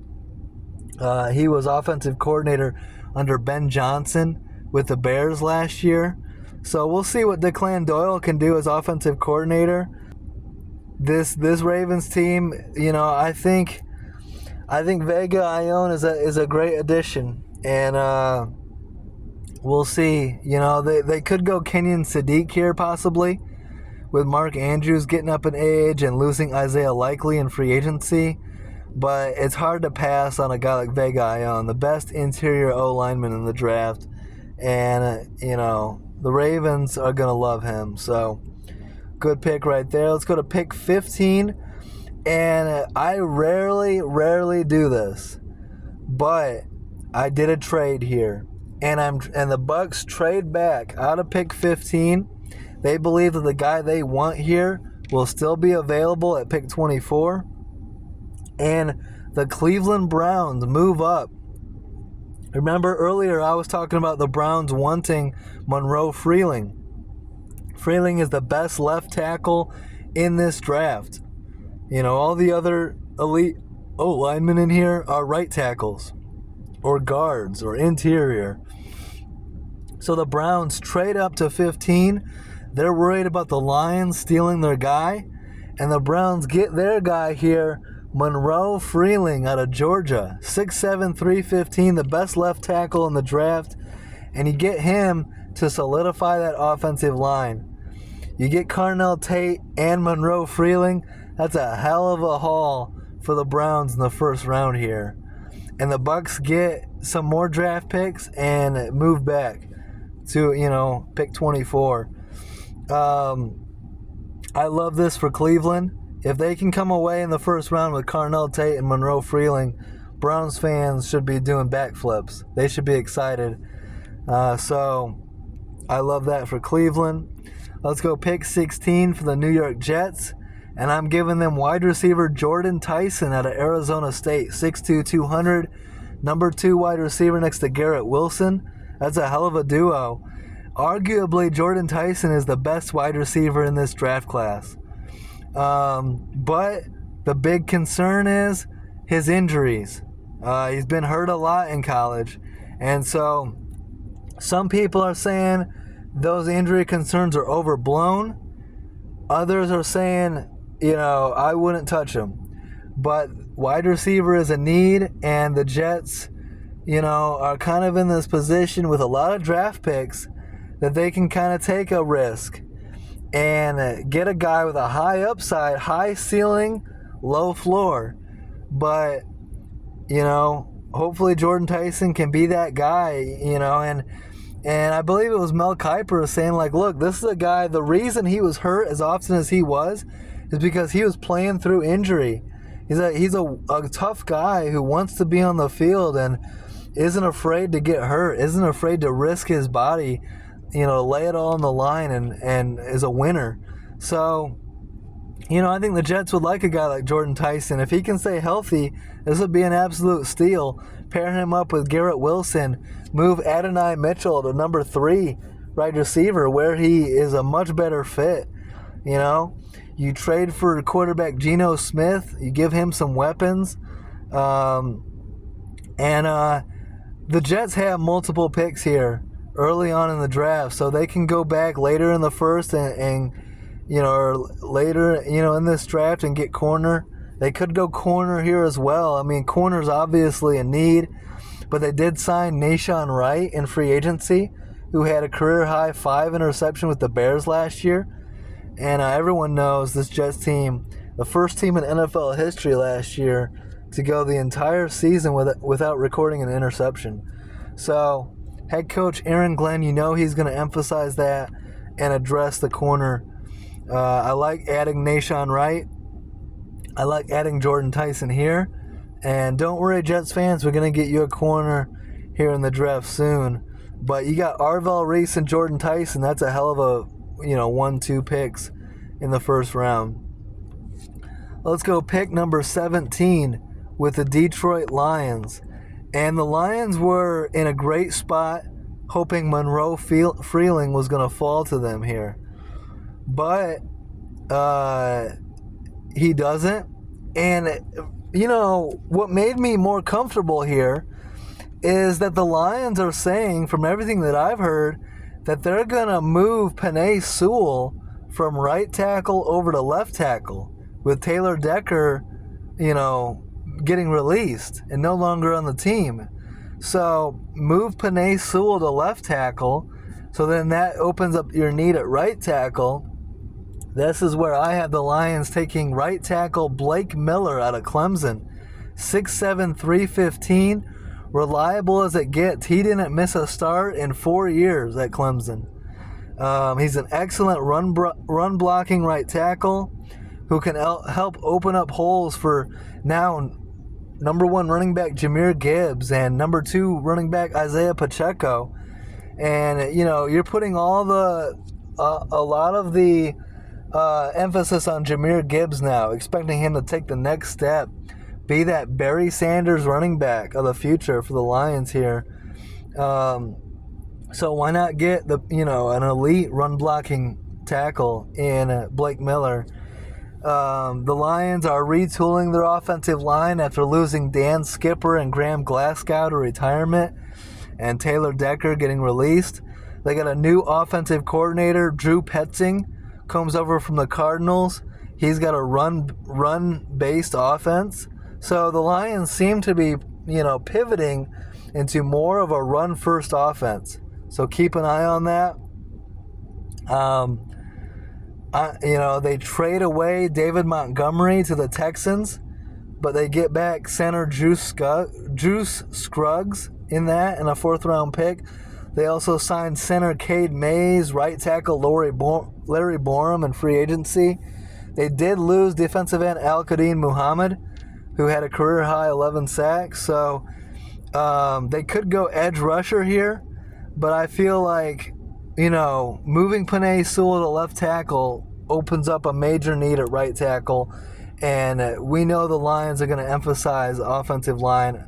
A: He was offensive coordinator under Ben Johnson with the Bears last year. So we'll see what Declan Doyle can do as offensive coordinator. This Ravens team, I think Vega Ione is a great addition, and we'll see. They could go Kenyon Sadiq here possibly, with Mark Andrews getting up in age and losing Isaiah Likely in free agency. But it's hard to pass on a guy like Vega Ione, the best interior O lineman in the draft, and the Ravens are gonna love him. So good pick right there. Let's go to pick 15. And I rarely do this, but I did a trade here, and the Bucs trade back out of pick 15. They believe that the guy they want here will still be available at pick 24, and the Cleveland Browns move up. Remember earlier I was talking about the Browns wanting Monroe Freeling. Freeling is the best left tackle in this draft. All the other elite linemen in here are right tackles or guards or interior. So the Browns trade up to 15. They're worried about the Lions stealing their guy, and the Browns get their guy here, Monroe Freeling out of Georgia, 6'7", 315, the best left tackle in the draft, and you get him to solidify that offensive line. You get Carnell Tate and Monroe Freeling. That's a hell of a haul for the Browns in the first round here. And the Bucs get some more draft picks and move back to, pick 24. I love this for Cleveland. If they can come away in the first round with Carnell Tate and Monroe Freeling, Browns fans should be doing backflips. They should be excited. So I love that for Cleveland. Let's go pick 16 for the New York Jets. And I'm giving them wide receiver Jordan Tyson out of Arizona State, 6'2", 200, number 2 wide receiver next to Garrett Wilson. That's a hell of a duo. Arguably, Jordan Tyson is the best wide receiver in this draft class. But the big concern is his injuries. He's been hurt a lot in college. And so some people are saying those injury concerns are overblown. Others are saying, I wouldn't touch him. But wide receiver is a need, and the Jets, are kind of in this position with a lot of draft picks that they can kind of take a risk and get a guy with a high upside, high ceiling, low floor. But, hopefully Jordan Tyson can be that guy, and I believe it was Mel Kiper saying, look, this is a guy, the reason he was hurt as often as he was is because he was playing through injury. He's a tough guy who wants to be on the field and isn't afraid to get hurt, isn't afraid to risk his body, lay it all on the line and is a winner. So, I think the Jets would like a guy like Jordan Tyson. If he can stay healthy, this would be an absolute steal. Pair him up with Garrett Wilson, move Adonai Mitchell to number 3 wide receiver where he is a much better fit. You trade for quarterback Geno Smith, you give him some weapons. The Jets have multiple picks here early on in the draft, so they can go back later in the first and or later, in this draft and get corner. They could go corner here as well. I mean, corner's obviously a need, but they did sign Nahshon Wright in free agency, who had a career-high 5 interception with the Bears last year. And everyone knows this Jets team, the first team in NFL history last year to go the entire season without recording an interception. So, head coach Aaron Glenn, he's going to emphasize that and address the corner. I like adding Nahshon Wright. I like adding Jordan Tyson here. And don't worry, Jets fans, we're going to get you a corner here in the draft soon. But you got Arvell Reese and Jordan Tyson. That's a hell of a 1-2 picks in the first round. Let's go pick number 17 with the Detroit Lions. And the Lions were in a great spot, hoping Monroe Freeling was going to fall to them here. But he doesn't. And, what made me more comfortable here is that the Lions are saying, from everything that I've heard, that they're going to move Penei Sewell from right tackle over to left tackle with Taylor Decker, getting released and no longer on the team. So move Penei Sewell to left tackle. So then that opens up your need at right tackle. This is where I have the Lions taking right tackle Blake Miller out of Clemson. 6'7", 315. Reliable as it gets. He didn't miss a start in 4 years at Clemson. He's an excellent run blocking right tackle who can help open up holes for now number 1 running back Jahmyr Gibbs and number 2 running back Isaiah Pacheco. And, you're putting all a lot of the emphasis on Jahmyr Gibbs now, expecting him to take the next step, be that Barry Sanders running back of the future for the Lions here. So why not get an elite run blocking tackle in Blake Miller? The Lions are retooling their offensive line after losing Dan Skipper and Graham Glasgow to retirement and Taylor Decker getting released. They got a new offensive coordinator, Drew Petzing, comes over from the Cardinals. He's got a run-based offense. So the Lions seem to be, pivoting into more of a run-first offense. So keep an eye on that. They trade away David Montgomery to the Texans, but they get back center Juice Scruggs in a 4th-round pick. They also signed center Cade Mays, right tackle Larry Borum in free agency. They did lose defensive end Al-Qadim Muhammad, who had a career-high 11 sacks. So they could go edge rusher here, but I feel like, moving Penei Sewell to left tackle opens up a major need at right tackle. And we know the Lions are going to emphasize offensive line,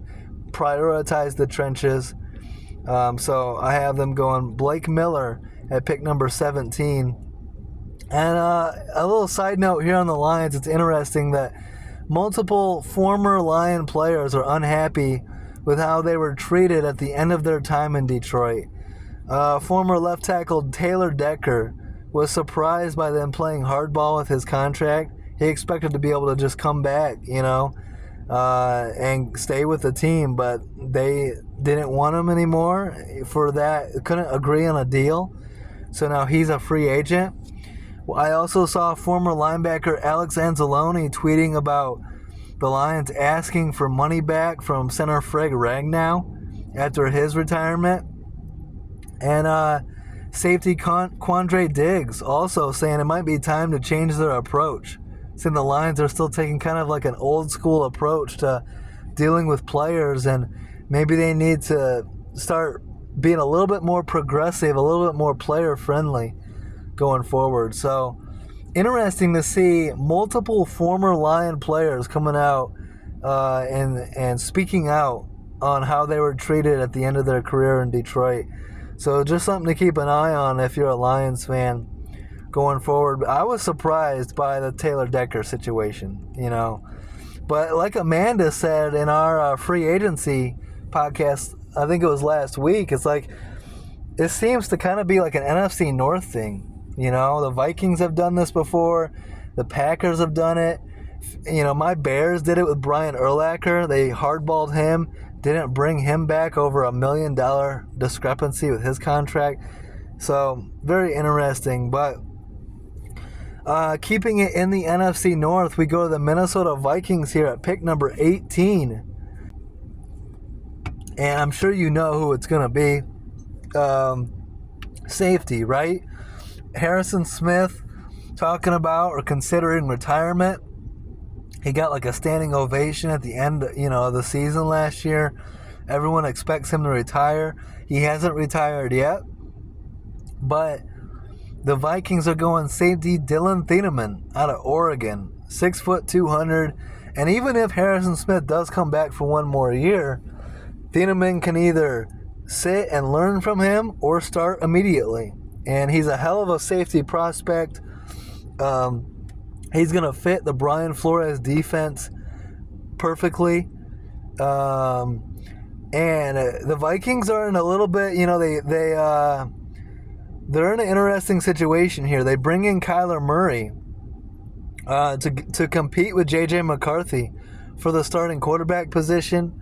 A: prioritize the trenches. So I have them going Blake Miller at pick number 17. And a little side note here on the Lions, it's interesting that multiple former Lion players are unhappy with how they were treated at the end of their time in Detroit. Former left tackle Taylor Decker was surprised by them playing hardball with his contract. He expected to be able to just come back, and stay with the team, but they didn't want him anymore for that. Couldn't agree on a deal. So now he's a free agent. I also saw former linebacker Alex Anzalone tweeting about the Lions asking for money back from center Frank Ragnow after his retirement. And safety Quandre Diggs also saying it might be time to change their approach. Saying the Lions are still taking kind of like an old school approach to dealing with players, and maybe they need to start being a little bit more progressive, a little bit more player friendly going forward. So interesting to see multiple former Lion players coming out and speaking out on how they were treated at the end of their career in Detroit. So just something to keep an eye on if you're a Lions fan going forward. I was surprised by the Taylor Decker situation, But like Amanda said in our free agency podcast, I think it was last week, it's like it seems to kind of be like an NFC North thing. The Vikings have done this before. The Packers have done it. My Bears did it with Brian Urlacher. They hardballed him, didn't bring him back over $1 million discrepancy with his contract. So very interesting. But keeping it in the NFC North, we go to the Minnesota Vikings here at pick number 18. And I'm sure you know who it's going to be. Safety, right? Harrison Smith talking about or considering retirement. He got like a standing ovation at the end, of the season last year. Everyone expects him to retire. He hasn't retired yet. But the Vikings are going safety Dylan Thieneman out of Oregon, 6 foot 200. And even if Harrison Smith does come back for one more year, Thieneman can either sit and learn from him or start immediately. And he's a hell of a safety prospect. He's going to fit the Brian Flores defense perfectly. And the Vikings are in a little bit, they're in an interesting situation here. They bring in Kyler Murray to compete with J.J. McCarthy for the starting quarterback position.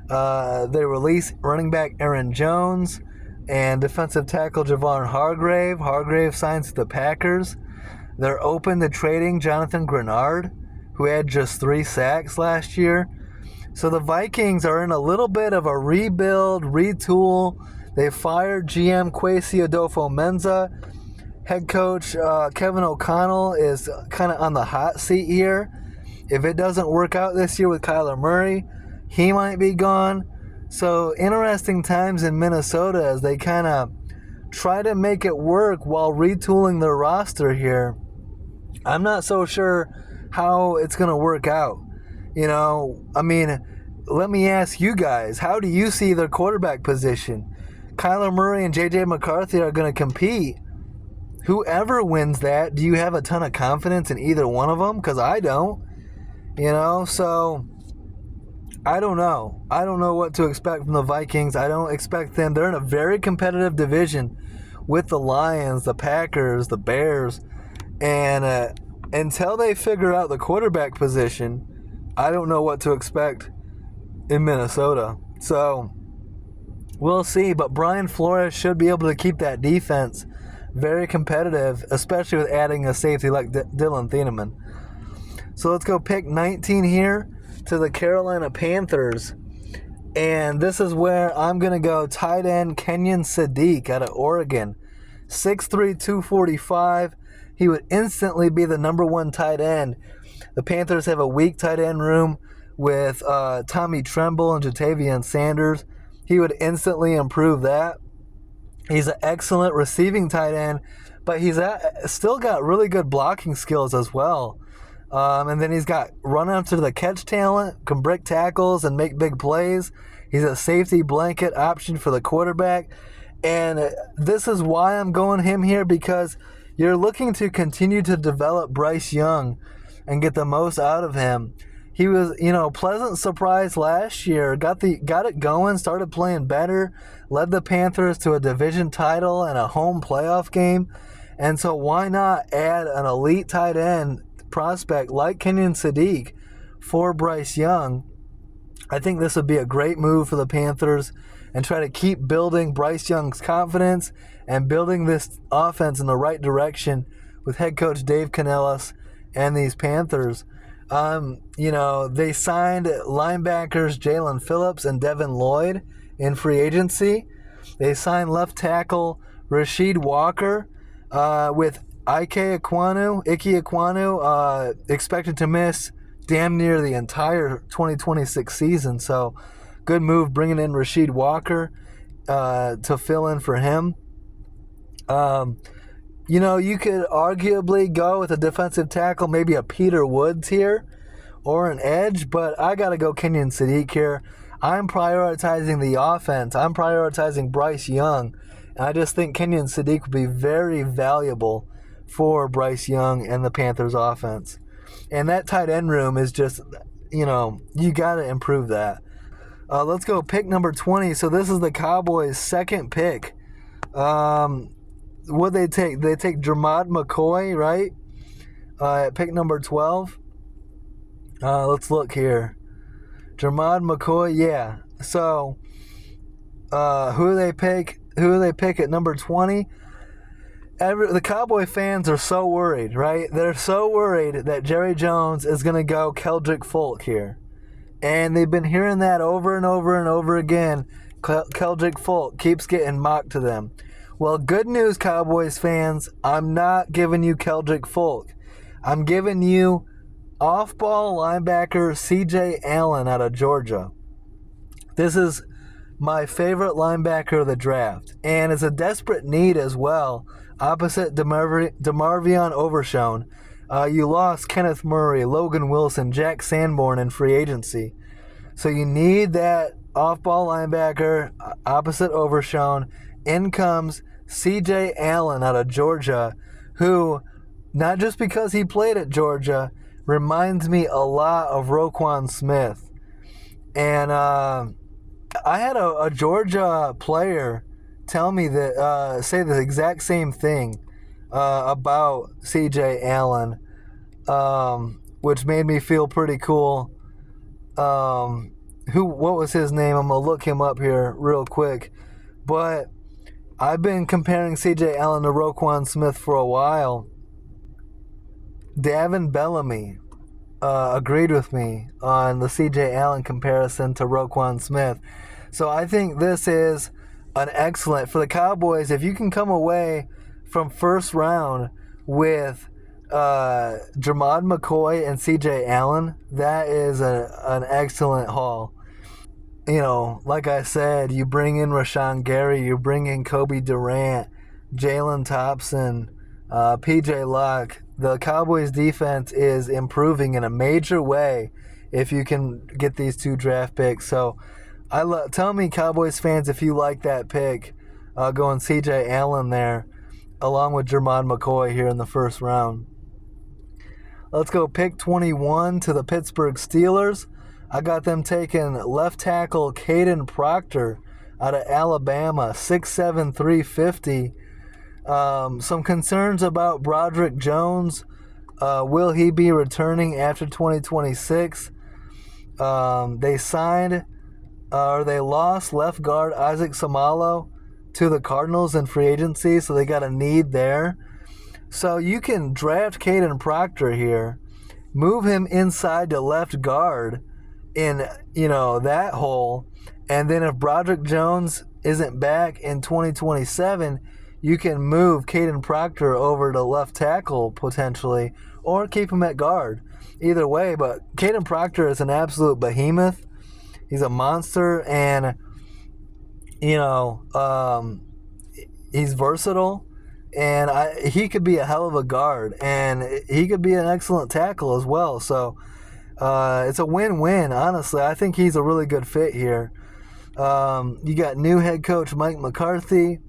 A: They release running back Aaron Jones and defensive tackle Javon Hargrave. Hargrave signs with the Packers. They're open to trading Jonathan Grenard, who had just 3 sacks last year. So the Vikings are in a little bit of a rebuild, retool. They fired GM Kwesi Adolfo-Mensah. Head coach Kevin O'Connell is kind of on the hot seat here. If it doesn't work out this year with Kyler Murray, he might be gone. So interesting times in Minnesota as they kind of try to make it work while retooling their roster here. I'm not so sure how it's going to work out. Let me ask you guys, how do you see their quarterback position? Kyler Murray and J.J. McCarthy are going to compete. Whoever wins that, do you have a ton of confidence in either one of them? Because I don't. So I don't know. I don't know what to expect from the Vikings. I don't expect them. They're in a very competitive division with the Lions, the Packers, the Bears. And until they figure out the quarterback position, I don't know what to expect in Minnesota. So we'll see. But Brian Flores should be able to keep that defense very competitive, especially with adding a safety like Dylan Thieneman. So let's go pick 19 here to the Carolina Panthers. And this is where I'm going to go tight end Kenyon Sadiq out of Oregon. 6'3", 245. He would instantly be the number 1 tight end. The Panthers have a weak tight end room with Tommy Tremble and Jatavian Sanders. He would instantly improve that. He's an excellent receiving tight end, but he's still got really good blocking skills as well. And then he's got run after the catch talent, can break tackles and make big plays. He's a safety blanket option for the quarterback. And this is why I'm going him here, because you're looking to continue to develop Bryce Young and get the most out of him. He was, pleasant surprise last year. Got it going, started playing better, led the Panthers to a division title and a home playoff game. And so why not add an elite tight end prospect like Kenyon Sadiq for Bryce Young? I think this would be a great move for the Panthers and try to keep building Bryce Young's confidence and building this offense in the right direction with head coach Dave Canellis and these Panthers. They signed linebackers Jalen Phillips and Devin Lloyd in free agency. They signed left tackle Rasheed Walker with Ike Ekwonu, expected to miss damn near the entire 2026 season. So good move bringing in Rasheed Walker to fill in for him. You could arguably go with a defensive tackle, maybe a Peter Woods here or an edge, but I got to go Kenyon Sadiq here. I'm prioritizing the offense. I'm prioritizing Bryce Young. And I just think Kenyon Sadiq would be very valuable for Bryce Young and the Panthers offense. And that tight end room is just, you got to improve that. Let's go pick number 20. So this is the Cowboys' second pick. What they take? They take Jermod McCoy, right? At pick number 12. Let's look here. Jermod McCoy, yeah. So, who do they pick? Who do they pick at number 20? The Cowboy fans are so worried, right? They're so worried that Jerry Jones is going to go Keldrick Folk here. And they've been hearing that over and over and over again. Keldrick Folk keeps getting mocked to them. Well, good news, Cowboys fans. I'm not giving you Keldrick Folk. I'm giving you off-ball linebacker C.J. Allen out of Georgia. This is my favorite linebacker of the draft. And it's a desperate need as well. Opposite DeMarvion Overshown. You lost Kenneth Murray, Logan Wilson, Jack Sanborn in free agency. So you need that off-ball linebacker opposite Overshown. In comes C.J. Allen out of Georgia, who, not just because he played at Georgia, reminds me a lot of Roquan Smith. And I had a Georgia player tell me that say the exact same thing about C.J. Allen, which made me feel pretty cool. What was his name? I'm gonna look him up here real quick. But I've been comparing C.J. Allen to Roquan Smith for a while. Davin Bellamy agreed with me on the C.J. Allen comparison to Roquan Smith. So I think this is an excellent for the Cowboys. If you can come away from first round with Jermod McCoy and C.J. Allen, that is an excellent haul. You know, like I said, you bring in Rashawn Gary, you bring in Kobe Durant, Jalen Thompson, P.J. Luck. The Cowboys' defense is improving in a major way if you can get these 2 draft picks. So tell me, Cowboys fans, if you like that pick, going C.J. Allen there, along with Jermod McCoy here in the first round. Let's go pick 21 to the Pittsburgh Steelers. I got them taking left tackle Caden Proctor out of Alabama, 6'7", 350. Some concerns about Broderick Jones. Will he be returning after 2026? They lost left guard Isaac Samalo to the Cardinals in free agency, so they got a need there. So you can draft Caden Proctor here, move him inside to left guard in, that hole, and then if Broderick Jones isn't back in 2027, you can move Caden Proctor over to left tackle potentially, or keep him at guard. Either way, but Caden Proctor is an absolute behemoth. He's a monster, and he's versatile, and he could be a hell of a guard, and he could be an excellent tackle as well. So it's a win-win, honestly. I think he's a really good fit here. You got new head coach Mike McCarthy.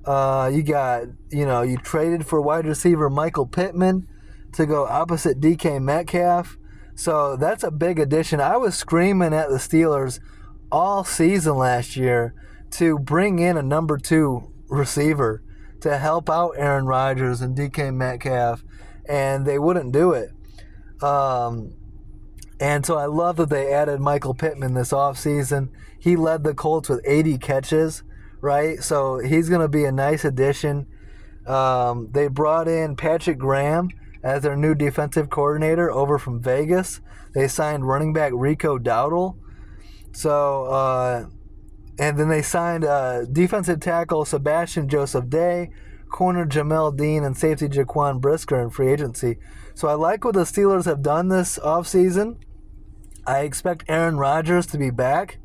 A: You traded for wide receiver Michael Pittman to go opposite DK Metcalf. So that's a big addition. I was screaming at the Steelers all season last year to bring in a number 2 receiver to help out Aaron Rodgers and DK Metcalf, and they wouldn't do it. And so I love that they added Michael Pittman this offseason. He led the Colts with 80 catches, right? So he's going to be a nice addition. They brought in Patrick Graham as their new defensive coordinator over from Vegas. They signed running back Rico Dowdle. So, and then they signed defensive tackle Sebastian Joseph Day, corner Jamel Dean, and safety Jaquan Brisker in free agency. So I like what the Steelers have done this offseason. I expect Aaron Rodgers to be back.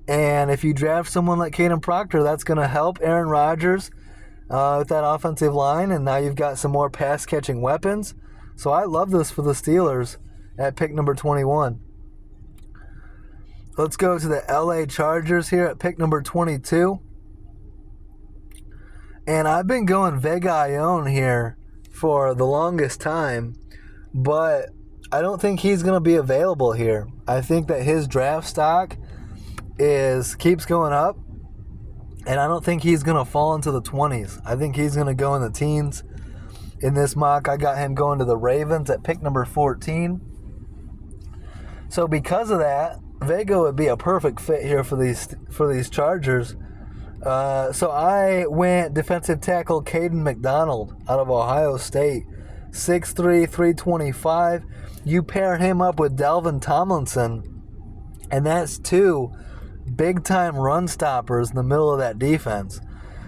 A: And if you draft someone like Caden Proctor, that's going to help Aaron Rodgers with that offensive line. And now you've got some more pass-catching weapons. So I love this for the Steelers at pick number 21. Let's go to the LA Chargers here at pick number 22. And I've been going Vega Ione here for the longest time, but I don't think he's going to be available here. I think that his draft stock keeps going up, and I don't think he's going to fall into the 20s. I think he's going to go in the teens. In this mock, I got him going to the Ravens at pick number 14. So because of that, Vega would be a perfect fit here for these Chargers. So I went defensive tackle Caden McDonald out of Ohio State, 6'3", 325. You pair him up with Dalvin Tomlinson, and that's 2 big-time run stoppers in the middle of that defense.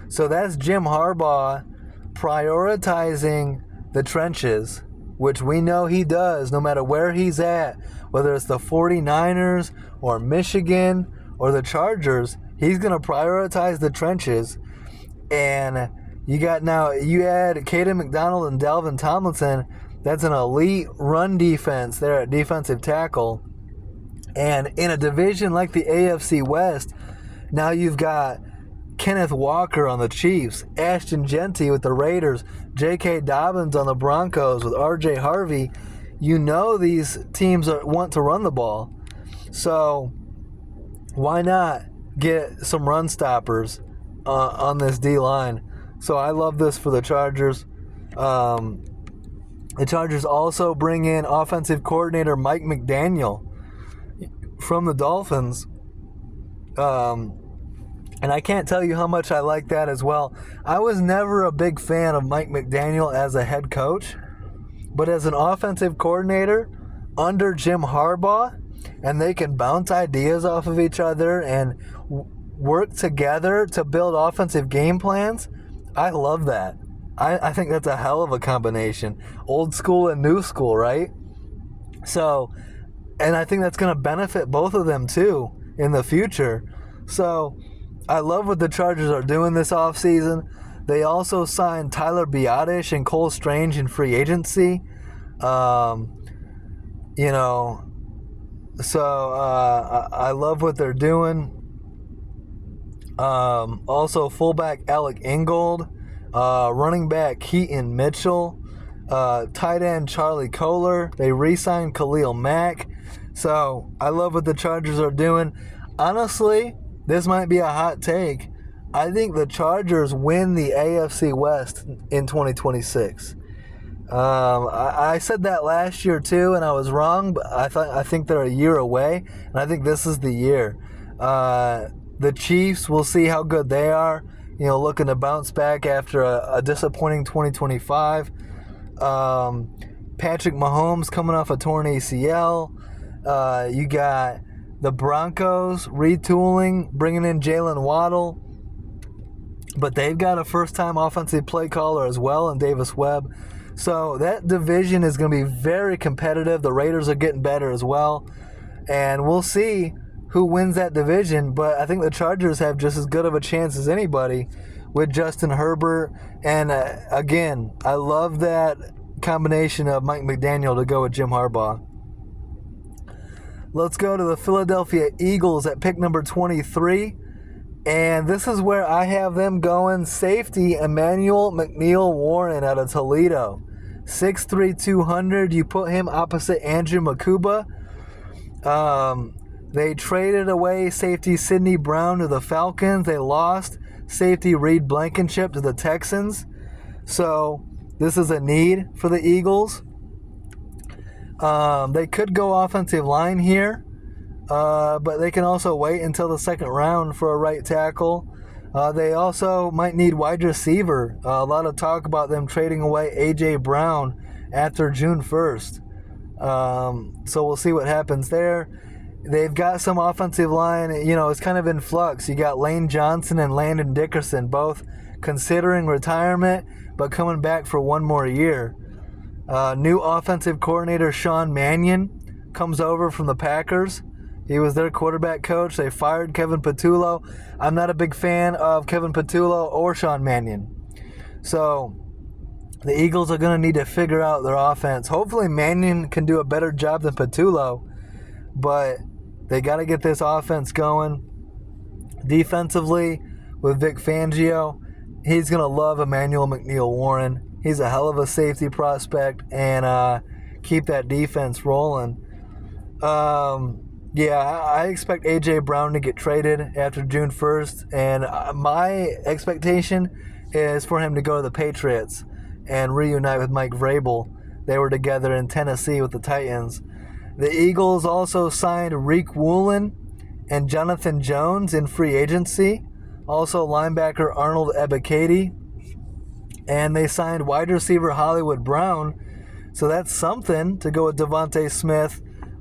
A: So that's Jim Harbaugh prioritizing the trenches, which we know he does no matter where he's at, whether it's the 49ers or Michigan or the Chargers. He's going to prioritize the trenches. And you add Caden McDonald and Dalvin Tomlinson. That's an elite run defense there at defensive tackle. And in a division like the AFC West, now you've got Kenneth Walker on the Chiefs, Ashton Jeanty with the Raiders, J.K. Dobbins on the Broncos with R.J. Harvey. You know these teams want to run the ball. So why not get some run stoppers on this D-line. So I love this for the Chargers. The Chargers also bring in offensive coordinator Mike McDaniel from the Dolphins. And I can't tell you how much I like that as well. I was never a big fan of Mike McDaniel as a head coach, but as an offensive coordinator under Jim Harbaugh, and they can bounce ideas off of each other and work together to build offensive game plans, I love that. I think that's a hell of a combination. Old school and new school, right? So, and I think that's going to benefit both of them too in the future. So, I love what the Chargers are doing this offseason. They also signed Tyler Biadasz and Cole Strange in free agency. I love what they're doing. Also, fullback Alec Ingold, running back Keaton Mitchell, tight end Charlie Kolar. They re-signed Khalil Mack. So, I love what the Chargers are doing. Honestly, this might be a hot take. I think the Chargers win the AFC West in 2026. I said that last year too, and I was wrong. But I think they're a year away, and I think this is the year. The Chiefs, we'll see how good they are. Looking to bounce back after a disappointing 2025. Patrick Mahomes coming off a torn ACL. You got the Broncos retooling, bringing in Jalen Waddle. But they've got a first-time offensive play caller as well in Davis Webb. So that division is going to be very competitive. The Raiders are getting better as well. And we'll see who wins that division. But I think the Chargers have just as good of a chance as anybody with Justin Herbert. And again, I love that combination of Mike McDaniel to go with Jim Harbaugh. Let's go to the Philadelphia Eagles at pick number 23. And this is where I have them going. Safety Emmanuel McNeill-Warren out of Toledo. 6'3", 200. You put him opposite Andrew Makuba. They traded away safety Sidney Brown to the Falcons. They lost safety Reed Blankenship to the Texans. So this is a need for the Eagles. They could go offensive line here, but they can also wait until the second round for a right tackle. They also might need wide receiver. A lot of talk about them trading away A.J. Brown after June 1st. So we'll see what happens there. They've got some offensive line, it's kind of in flux. You got Lane Johnson and Landon Dickerson both considering retirement, but coming back for one more year. New offensive coordinator Sean Mannion comes over from the Packers. He was their quarterback coach. They fired Kevin Patullo. I'm not a big fan of Kevin Patullo or Sean Mannion. So the Eagles are going to need to figure out their offense. Hopefully Mannion can do a better job than Patullo, but they got to get this offense going. Defensively, with Vic Fangio, he's going to love Emmanuel McNeill-Warren. He's a hell of a safety prospect, and keep that defense rolling. I expect A.J. Brown to get traded after June 1st, and my expectation is for him to go to the Patriots and reunite with Mike Vrabel. They were together in Tennessee with the Titans. The Eagles also signed Reek Woolen and Jonathan Jones in free agency. Also linebacker Arnold Ebiketie. And they signed wide receiver Hollywood Brown. So that's something to go with Devontae Smith.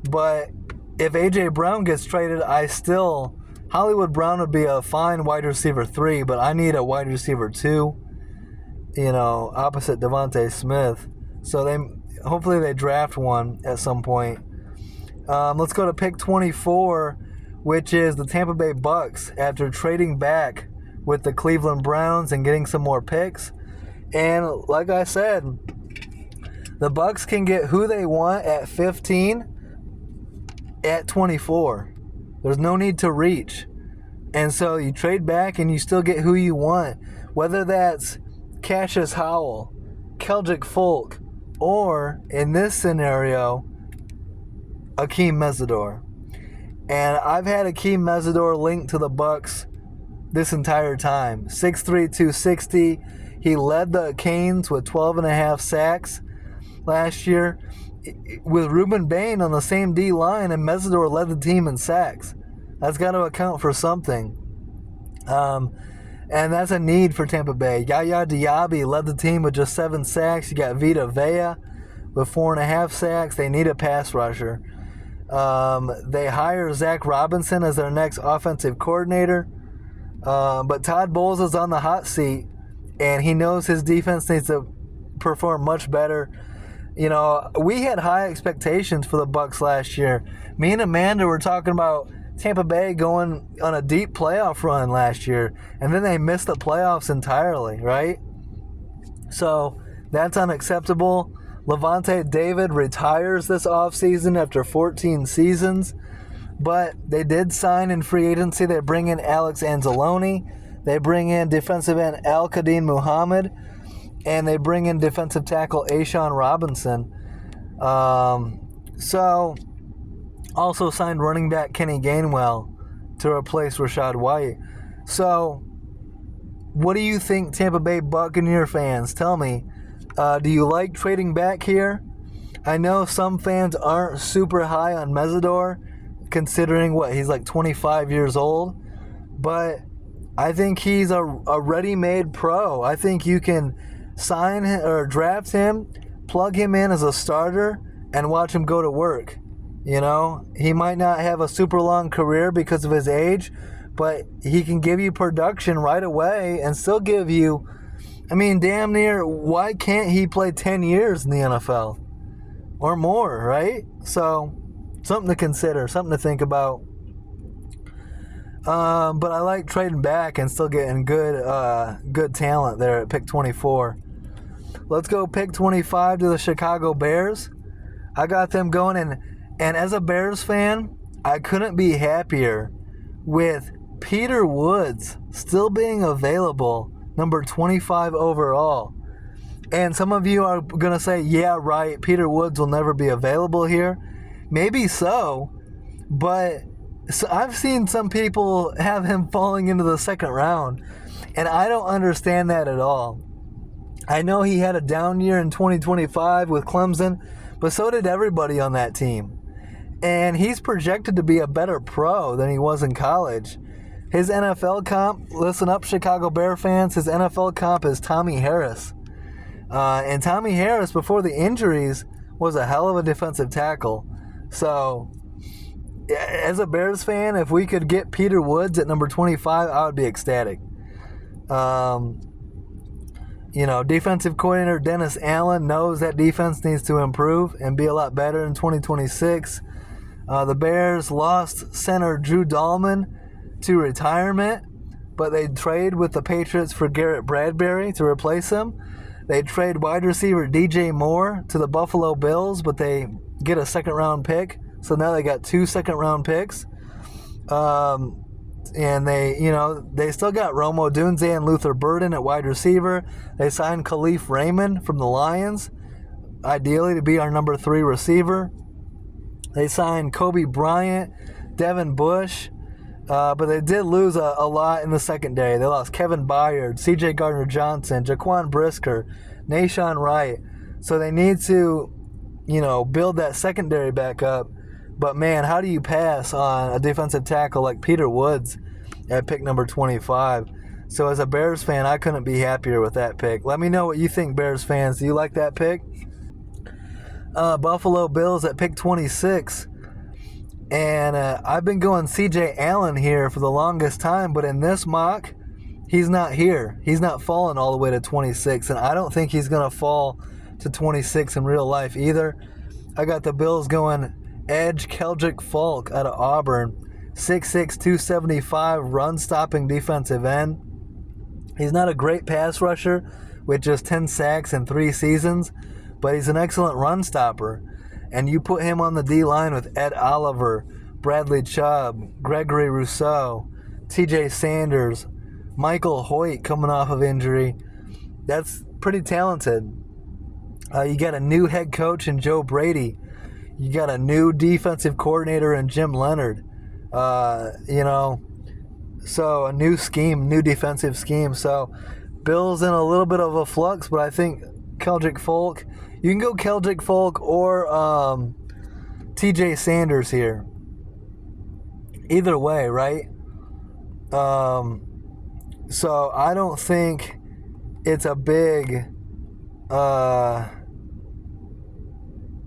A: But if A.J. Brown gets traded, Hollywood Brown would be a fine wide receiver 3, but I need a wide receiver 2, opposite Devontae Smith. So hopefully they draft one at some point. Let's go to pick 24, which is the Tampa Bay Bucks after trading back with the Cleveland Browns and getting some more picks. And like I said, the Bucks can get who they want at 15 at 24. There's no need to reach. And so you trade back and you still get who you want. Whether that's Cassius Howell, Keldrick Folk, or, in this scenario, Akeem Mesidor. And I've had Akeem Mesidor linked to the Bucks this entire time. 6'3", 260. He led the Canes with 12.5 sacks last year with Ruben Bain on the same D line, and Mesidor led the team in sacks. That's got to account for something. And that's a need for Tampa Bay. Yaya Diaby led the team with just 7 sacks. You got Vita Vea with 4.5 sacks. They need a pass rusher. They hire Zach Robinson as their next offensive coordinator. But Todd Bowles is on the hot seat, and he knows his defense needs to perform much better. You know, we had high expectations for the Bucs last year. Me and Amanda were talking about Tampa Bay going on a deep playoff run last year, and then they missed the playoffs entirely, right? So that's unacceptable. Levante David retires this offseason after 14 seasons, but they did sign in free agency. They bring in Alex Anzalone. They bring in defensive end Al-Qadim Muhammad, and they bring in defensive tackle Ashawn Robinson. Also signed running back Kenny Gainwell to replace Rachaad White. So, what do you think, Tampa Bay Buccaneer fans? Tell me, do you like trading back here? I know some fans aren't super high on Mesidor, considering he's like 25 years old, but I think he's a ready-made pro. I think you can sign him or draft him, plug him in as a starter, and watch him go to work. You know, he might not have a super long career because of his age, but he can give you production right away and still give you, I mean, damn near, why can't he play 10 years in the NFL or more, right? So, something to consider, something to think about. But I like trading back and still getting good talent there at pick 24. Let's go pick 25 to the Chicago Bears. I got them going, and as a Bears fan, I couldn't be happier with Peter Woods still being available, number 25 overall. And some of you are going to say, yeah, right, Peter Woods will never be available here. Maybe so, but I've seen some people have him falling into the second round, and I don't understand that at all. I know he had a down year in 2025 with Clemson, but so did everybody on that team. And he's projected to be a better pro than he was in college. His NFL comp, listen up, Chicago Bear fans, his NFL comp is Tommy Harris. And Tommy Harris, before the injuries, was a hell of a defensive tackle. So, as a Bears fan, if we could get Peter Woods at number 25, I would be ecstatic. Defensive coordinator Dennis Allen knows that defense needs to improve and be a lot better in 2026. The Bears lost center Drew Dahlman to retirement, but they trade with the Patriots for Garrett Bradbury to replace him. They trade wide receiver DJ Moore to the Buffalo Bills, but they get a second-round pick. So now they got 2 second-round picks. And they still got Rome Odunze and Luther Burden at wide receiver. They signed Khalif Raymond from the Lions, ideally to be our number 3 receiver. They signed Kobe Bryant, Devin Bush, but they did lose a lot in the secondary. They lost Kevin Byard, C.J. Gardner-Johnson, Jaquan Brisker, Nahshon Wright. So they need to, build that secondary back up. But, man, how do you pass on a defensive tackle like Peter Woods at pick number 25? So as a Bears fan, I couldn't be happier with that pick. Let me know what you think, Bears fans. Do you like that pick? Buffalo Bills at pick 26. And I've been going C.J. Allen here for the longest time, but in this mock, he's not here. He's not falling all the way to 26, and I don't think he's going to fall to 26 in real life either. I got the Bills going edge Keldrick Falk out of Auburn, 6'6", 275, run-stopping defensive end. He's not a great pass rusher with just 10 sacks in 3 seasons, but he's an excellent run stopper. And you put him on the D-line with Ed Oliver, Bradley Chubb, Gregory Rousseau, T.J. Sanders, Michael Hoyt coming off of injury. That's pretty talented. You got a new head coach in Joe Brady. You got a new defensive coordinator in Jim Leonard. So a new scheme, new defensive scheme. So Bills in a little bit of a flux, but I think Keldrick Folk. You can go Keldrick Folk or TJ Sanders here. Either way, right? So I don't think it's a big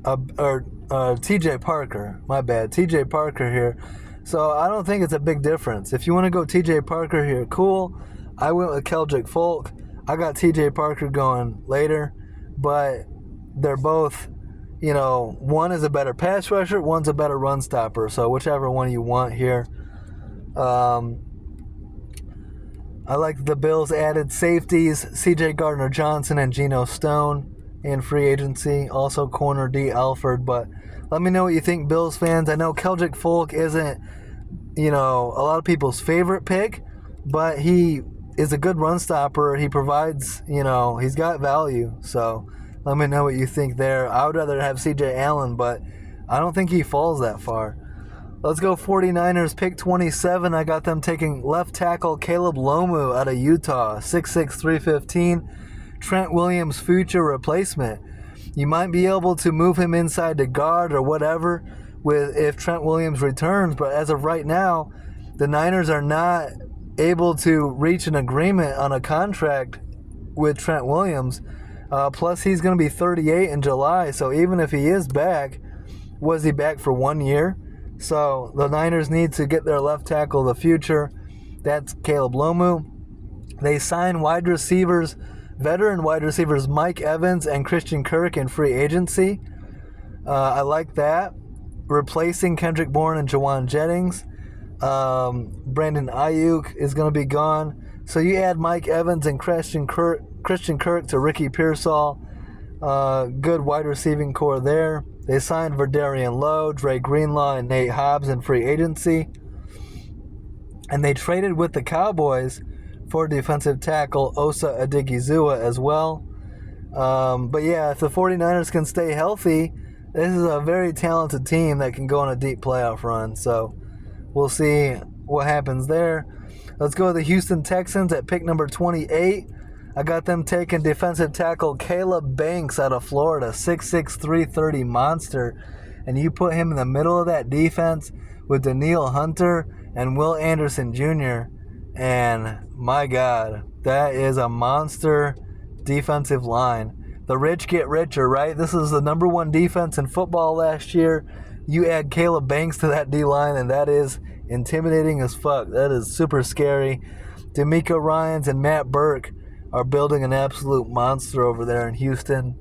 A: TJ Parker. My bad. TJ Parker here. So I don't think it's a big difference. If you want to go TJ Parker here, cool. I went with Keldrick Folk. I got TJ Parker going later, but they're both, one is a better pass rusher, one's a better run stopper. So whichever one you want here. I like the Bills added safeties, C.J. Gardner-Johnson and Geno Stone in free agency. Also corner D. Alford. But let me know what you think, Bills fans. I know Keldrick Folk isn't, a lot of people's favorite pick, but he is a good run stopper. He provides, he's got value. So let me know what you think there. I would rather have C.J. Allen, but I don't think he falls that far. Let's go 49ers, pick 27. I got them taking left tackle Caleb Lomu out of Utah, 6'6", 315. Trent Williams' future replacement. You might be able to move him inside to guard or whatever if Trent Williams returns, but as of right now, the Niners are not able to reach an agreement on a contract with Trent Williams. Plus, he's going to be 38 in July, so even if he is back, was he back for 1 year? So the Niners need to get their left tackle of the future. That's Caleb Lomu. They signed veteran wide receivers Mike Evans and Christian Kirk in free agency. I like that. Replacing Kendrick Bourne and Jawan Jennings. Brandon Ayuk is going to be gone. So you add Mike Evans and Christian Kirk to Ricky Pearsall. Good wide receiving core there. They signed Verdarian Lowe, Dre Greenlaw, and Nate Hobbs in free agency. And they traded with the Cowboys for defensive tackle Osa Odighizuwa as well. But yeah, if the 49ers can stay healthy, this is a very talented team that can go on a deep playoff run. So we'll see what happens there. Let's go to the Houston Texans at pick number 28. I got them taking defensive tackle Caleb Banks out of Florida, 6'6", 330 monster. And you put him in the middle of that defense with Danielle Hunter and Will Anderson Jr. And my God, that is a monster defensive line. The rich get richer, right? This is the number one defense in football last year. You add Caleb Banks to that D-line, and that is intimidating as fuck. That is super scary. D'Amico Ryans and Matt Burke are building an absolute monster over there in Houston.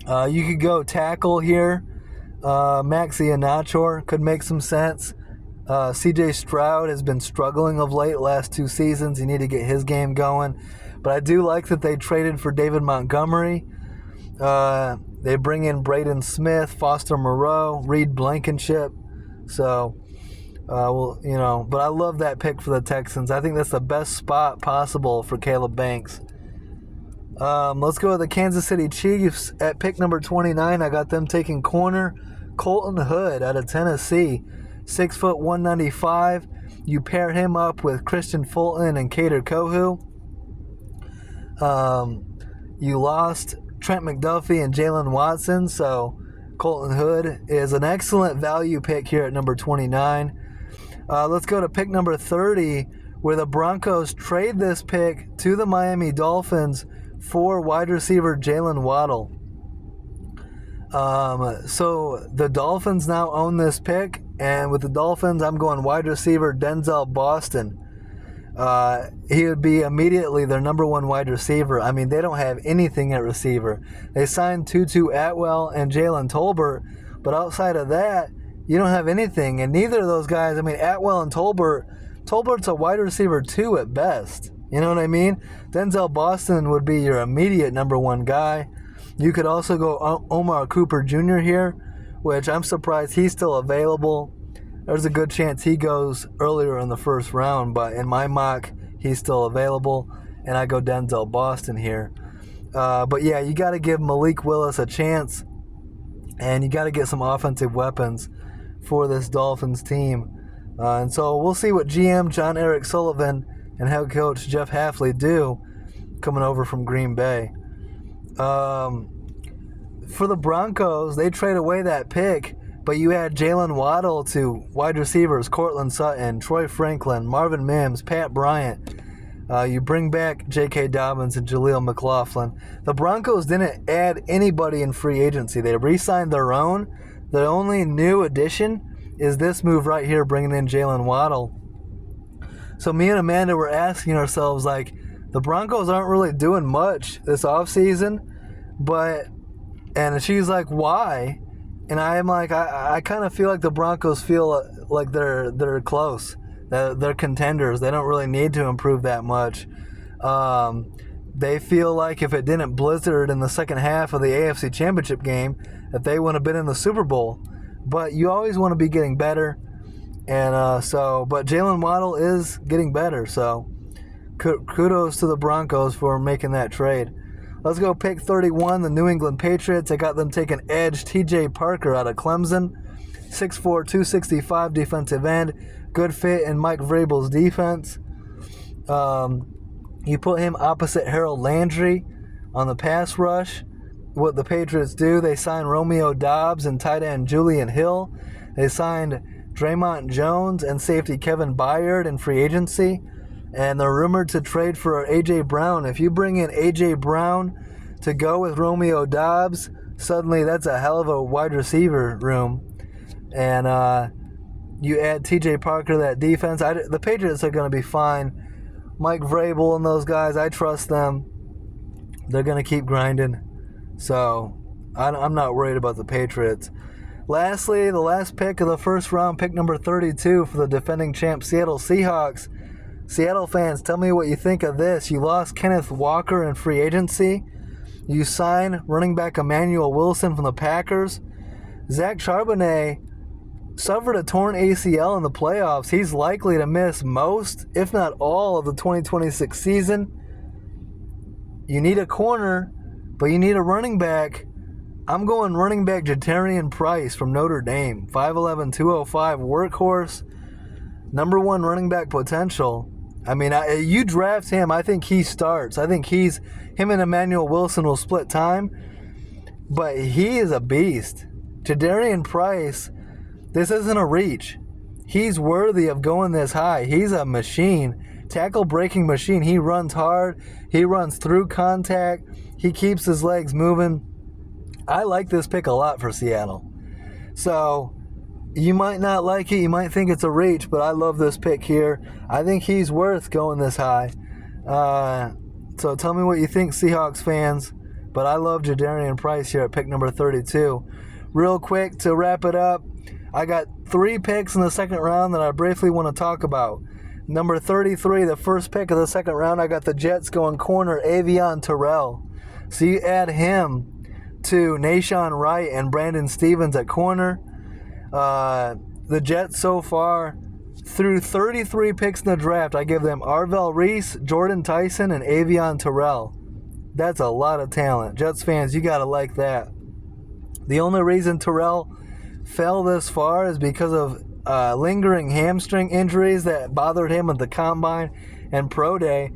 A: You could go tackle here. Max Iheanacho could make some sense. C.J. Stroud has been struggling of late, last 2 seasons. You need to get his game going. But I do like that they traded for David Montgomery. They bring in Braden Smith, Foster Moreau, Reed Blankenship. So, but I love that pick for the Texans. I think that's the best spot possible for Caleb Banks. Let's go to the Kansas City Chiefs at pick number 29. I got them taking corner Colton Hood out of Tennessee, 6 foot 195. You pair him up with Christian Fulton and Kader Kohou. You lost Trent McDuffie and Jalen Watson, so Colton Hood is an excellent value pick here at number 29. Let's go to pick number 30, where the Broncos trade this pick to the Miami Dolphins for wide receiver Jalen Waddle. So the Dolphins now own this pick, and with the Dolphins, I'm going wide receiver Denzel Boston. He would be immediately their number one wide receiver. I mean, they don't have anything at receiver. They signed Tutu Atwell and Jalen Tolbert, but outside of that, you don't have anything. And neither of those guys, I mean, Atwell and Tolbert's a wide receiver 2 at best. You know what I mean? Denzel Boston would be your immediate number one guy. You could also go Omar Cooper Jr. here, which I'm surprised he's still available. There's a good chance he goes earlier in the first round, but in my mock, he's still available, and I go Denzel Boston here. But yeah, you got to give Malik Willis a chance, and you got to get some offensive weapons for this Dolphins team. And so we'll see what GM John Eric Sullivan and head coach Jeff Hafley do coming over from Green Bay. For the Broncos, they trade away that pick, but you add Jalen Waddle to wide receivers Courtland Sutton, Troy Franklin, Marvin Mims, Pat Bryant. You bring back J.K. Dobbins and Jaleel McLaughlin. The Broncos didn't add anybody in free agency. They re-signed their own. The only new addition is this move right here, bringing in Jalen Waddle. So me and Amanda were asking ourselves, like, the Broncos aren't really doing much this offseason, and she's like, why? And I'm like, I kind of feel like the Broncos feel like they're close. They're contenders. They don't really need to improve that much. They feel like if it didn't blizzard in the second half of the AFC Championship game, that they would have been in the Super Bowl. But you always want to be getting better. And but Jalen Waddle is getting better. So kudos to the Broncos for making that trade. Let's go pick 31, the New England Patriots. I got them taking edge T.J. Parker out of Clemson. 6'4", 265 defensive end. Good fit in Mike Vrabel's defense. You put him opposite Harold Landry on the pass rush. What the Patriots do, they sign Romeo Doubs and tight end Julian Hill. They signed Draymond Jones and safety Kevin Byard in free agency. And they're rumored to trade for A.J. Brown. If you bring in A.J. Brown to go with Romeo Doubs, suddenly that's a hell of a wide receiver room. And you add T.J. Parker to that defense. The Patriots are going to be fine. Mike Vrabel and those guys, I trust them. They're going to keep grinding. So I'm not worried about the Patriots. Lastly, the last pick of the first round, pick number 32 for the defending champ Seattle Seahawks. Seattle fans, tell me what you think of this. You lost Kenneth Walker in free agency. You sign running back Emmanuel Wilson from the Packers. Zach Charbonnet suffered a torn ACL in the playoffs. He's likely to miss most, if not all, of the 2026 season. You need a corner, but you need a running back. I'm going running back Jatarian Price from Notre Dame. 5'11", 205, workhorse. Number one running back potential. I mean, you draft him, I think he starts. I think him and Emmanuel Wilson will split time. But he is a beast. Jadarian Price, this isn't a reach. He's worthy of going this high. He's a machine. Tackle-breaking machine. He runs hard. He runs through contact. He keeps his legs moving. I like this pick a lot for Seattle. So you might not like it. You might think it's a reach, but I love this pick here. I think he's worth going this high. So tell me what you think, Seahawks fans. But I love Jadarian Price here at pick number 32. Real quick to wrap it up, I got 3 picks in the second round that I briefly want to talk about. Number 33, the first pick of the second round, I got the Jets going corner Avion Terrell. So you add him to Nashawn Wright and Brandon Stevens at corner. The Jets so far, through 33 picks in the draft, I give them Arvell Reese, Jordan Tyson, and Avion Terrell. That's a lot of talent. Jets fans, you got to like that. The only reason Terrell fell this far is because of lingering hamstring injuries that bothered him at the Combine and Pro Day.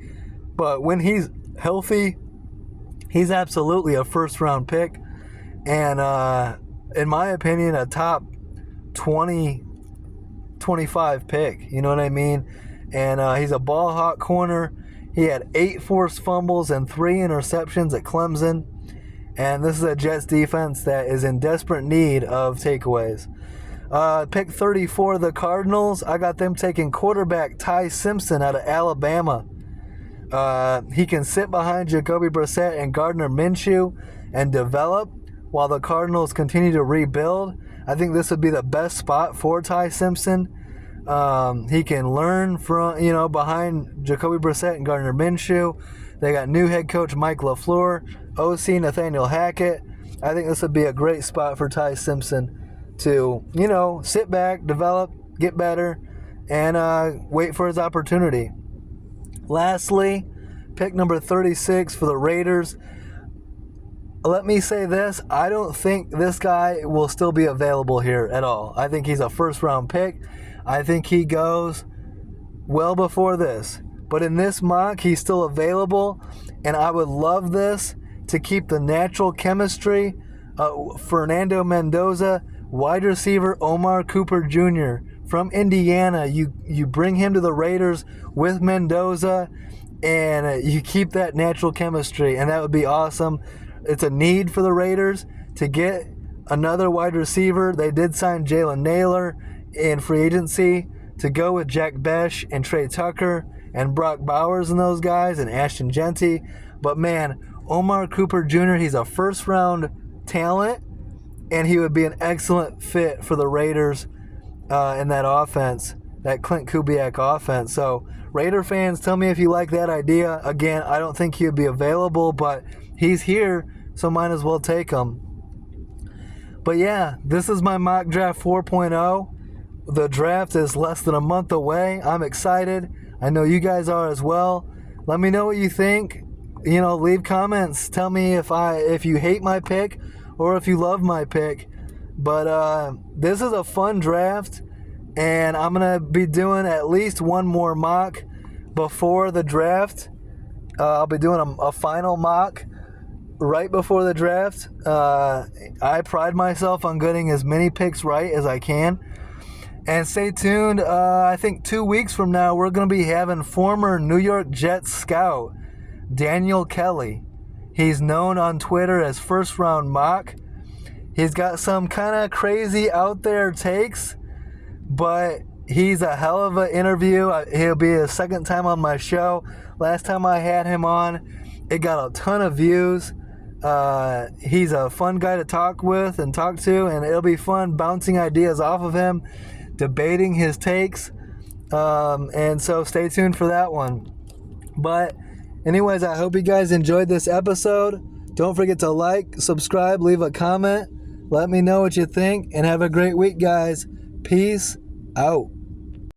A: But when he's healthy, he's absolutely a first-round pick. And in my opinion, a top 20, 25 pick. You know what I mean? And he's a ball hawk corner. He had 8 forced fumbles and 3 interceptions at Clemson. And this is a Jets defense that is in desperate need of takeaways. Pick 34, the Cardinals. I got them taking quarterback Ty Simpson out of Alabama. He can sit behind Jacoby Brissett and Gardner Minshew and develop while the Cardinals continue to rebuild. I think this would be the best spot for Ty Simpson. He can learn from, behind Jacoby Brissett and Gardner Minshew. They got new head coach Mike LaFleur, OC Nathaniel Hackett. I think this would be a great spot for Ty Simpson to, sit back, develop, get better, and wait for his opportunity. Lastly, pick number 36 for the Raiders. Let me say this. I don't think this guy will still be available here at all. I think he's a first-round pick. I think he goes well before this. But in this mock, he's still available, and I would love this to keep the natural chemistry. Fernando Mendoza, wide receiver Omar Cooper Jr. from Indiana. You bring him to the Raiders with Mendoza, and you keep that natural chemistry, and that would be awesome. It's a need for the Raiders to get another wide receiver. They did sign Jalen Naylor in free agency to go with Jack Besh and Trey Tucker and Brock Bowers and those guys and Ashton Genty. But man, Omar Cooper Jr., he's a first-round talent, and he would be an excellent fit for the Raiders in that offense, that Clint Kubiak offense. So Raider fans, tell me if you like that idea. Again, I don't think he would be available, but he's here, so might as well take him. But yeah, this is my mock draft 4.0. The draft is less than a month away. I'm excited. I know you guys are as well. Let me know what you think. Leave comments. Tell me if you hate my pick or if you love my pick. But this is a fun draft, and I'm going to be doing at least one more mock before the draft. I'll be doing a final mock right before the draft. I pride myself on getting as many picks right as I can. And stay tuned. I think 2 weeks from now, we're going to be having former New York Jets scout Daniel Kelly. He's known on Twitter as First Round Mock. He's got some kind of crazy out there takes, but he's a hell of an interview. He'll be a second time on my show. Last time I had him on, it got a ton of views. He's a fun guy to talk with and talk to, and it'll be fun bouncing ideas off of him, debating his takes, and so stay tuned for that one. But anyways, I hope you guys enjoyed this episode. Don't forget to like, subscribe, leave a comment. Let me know what you think, and have a great week, guys. Peace out.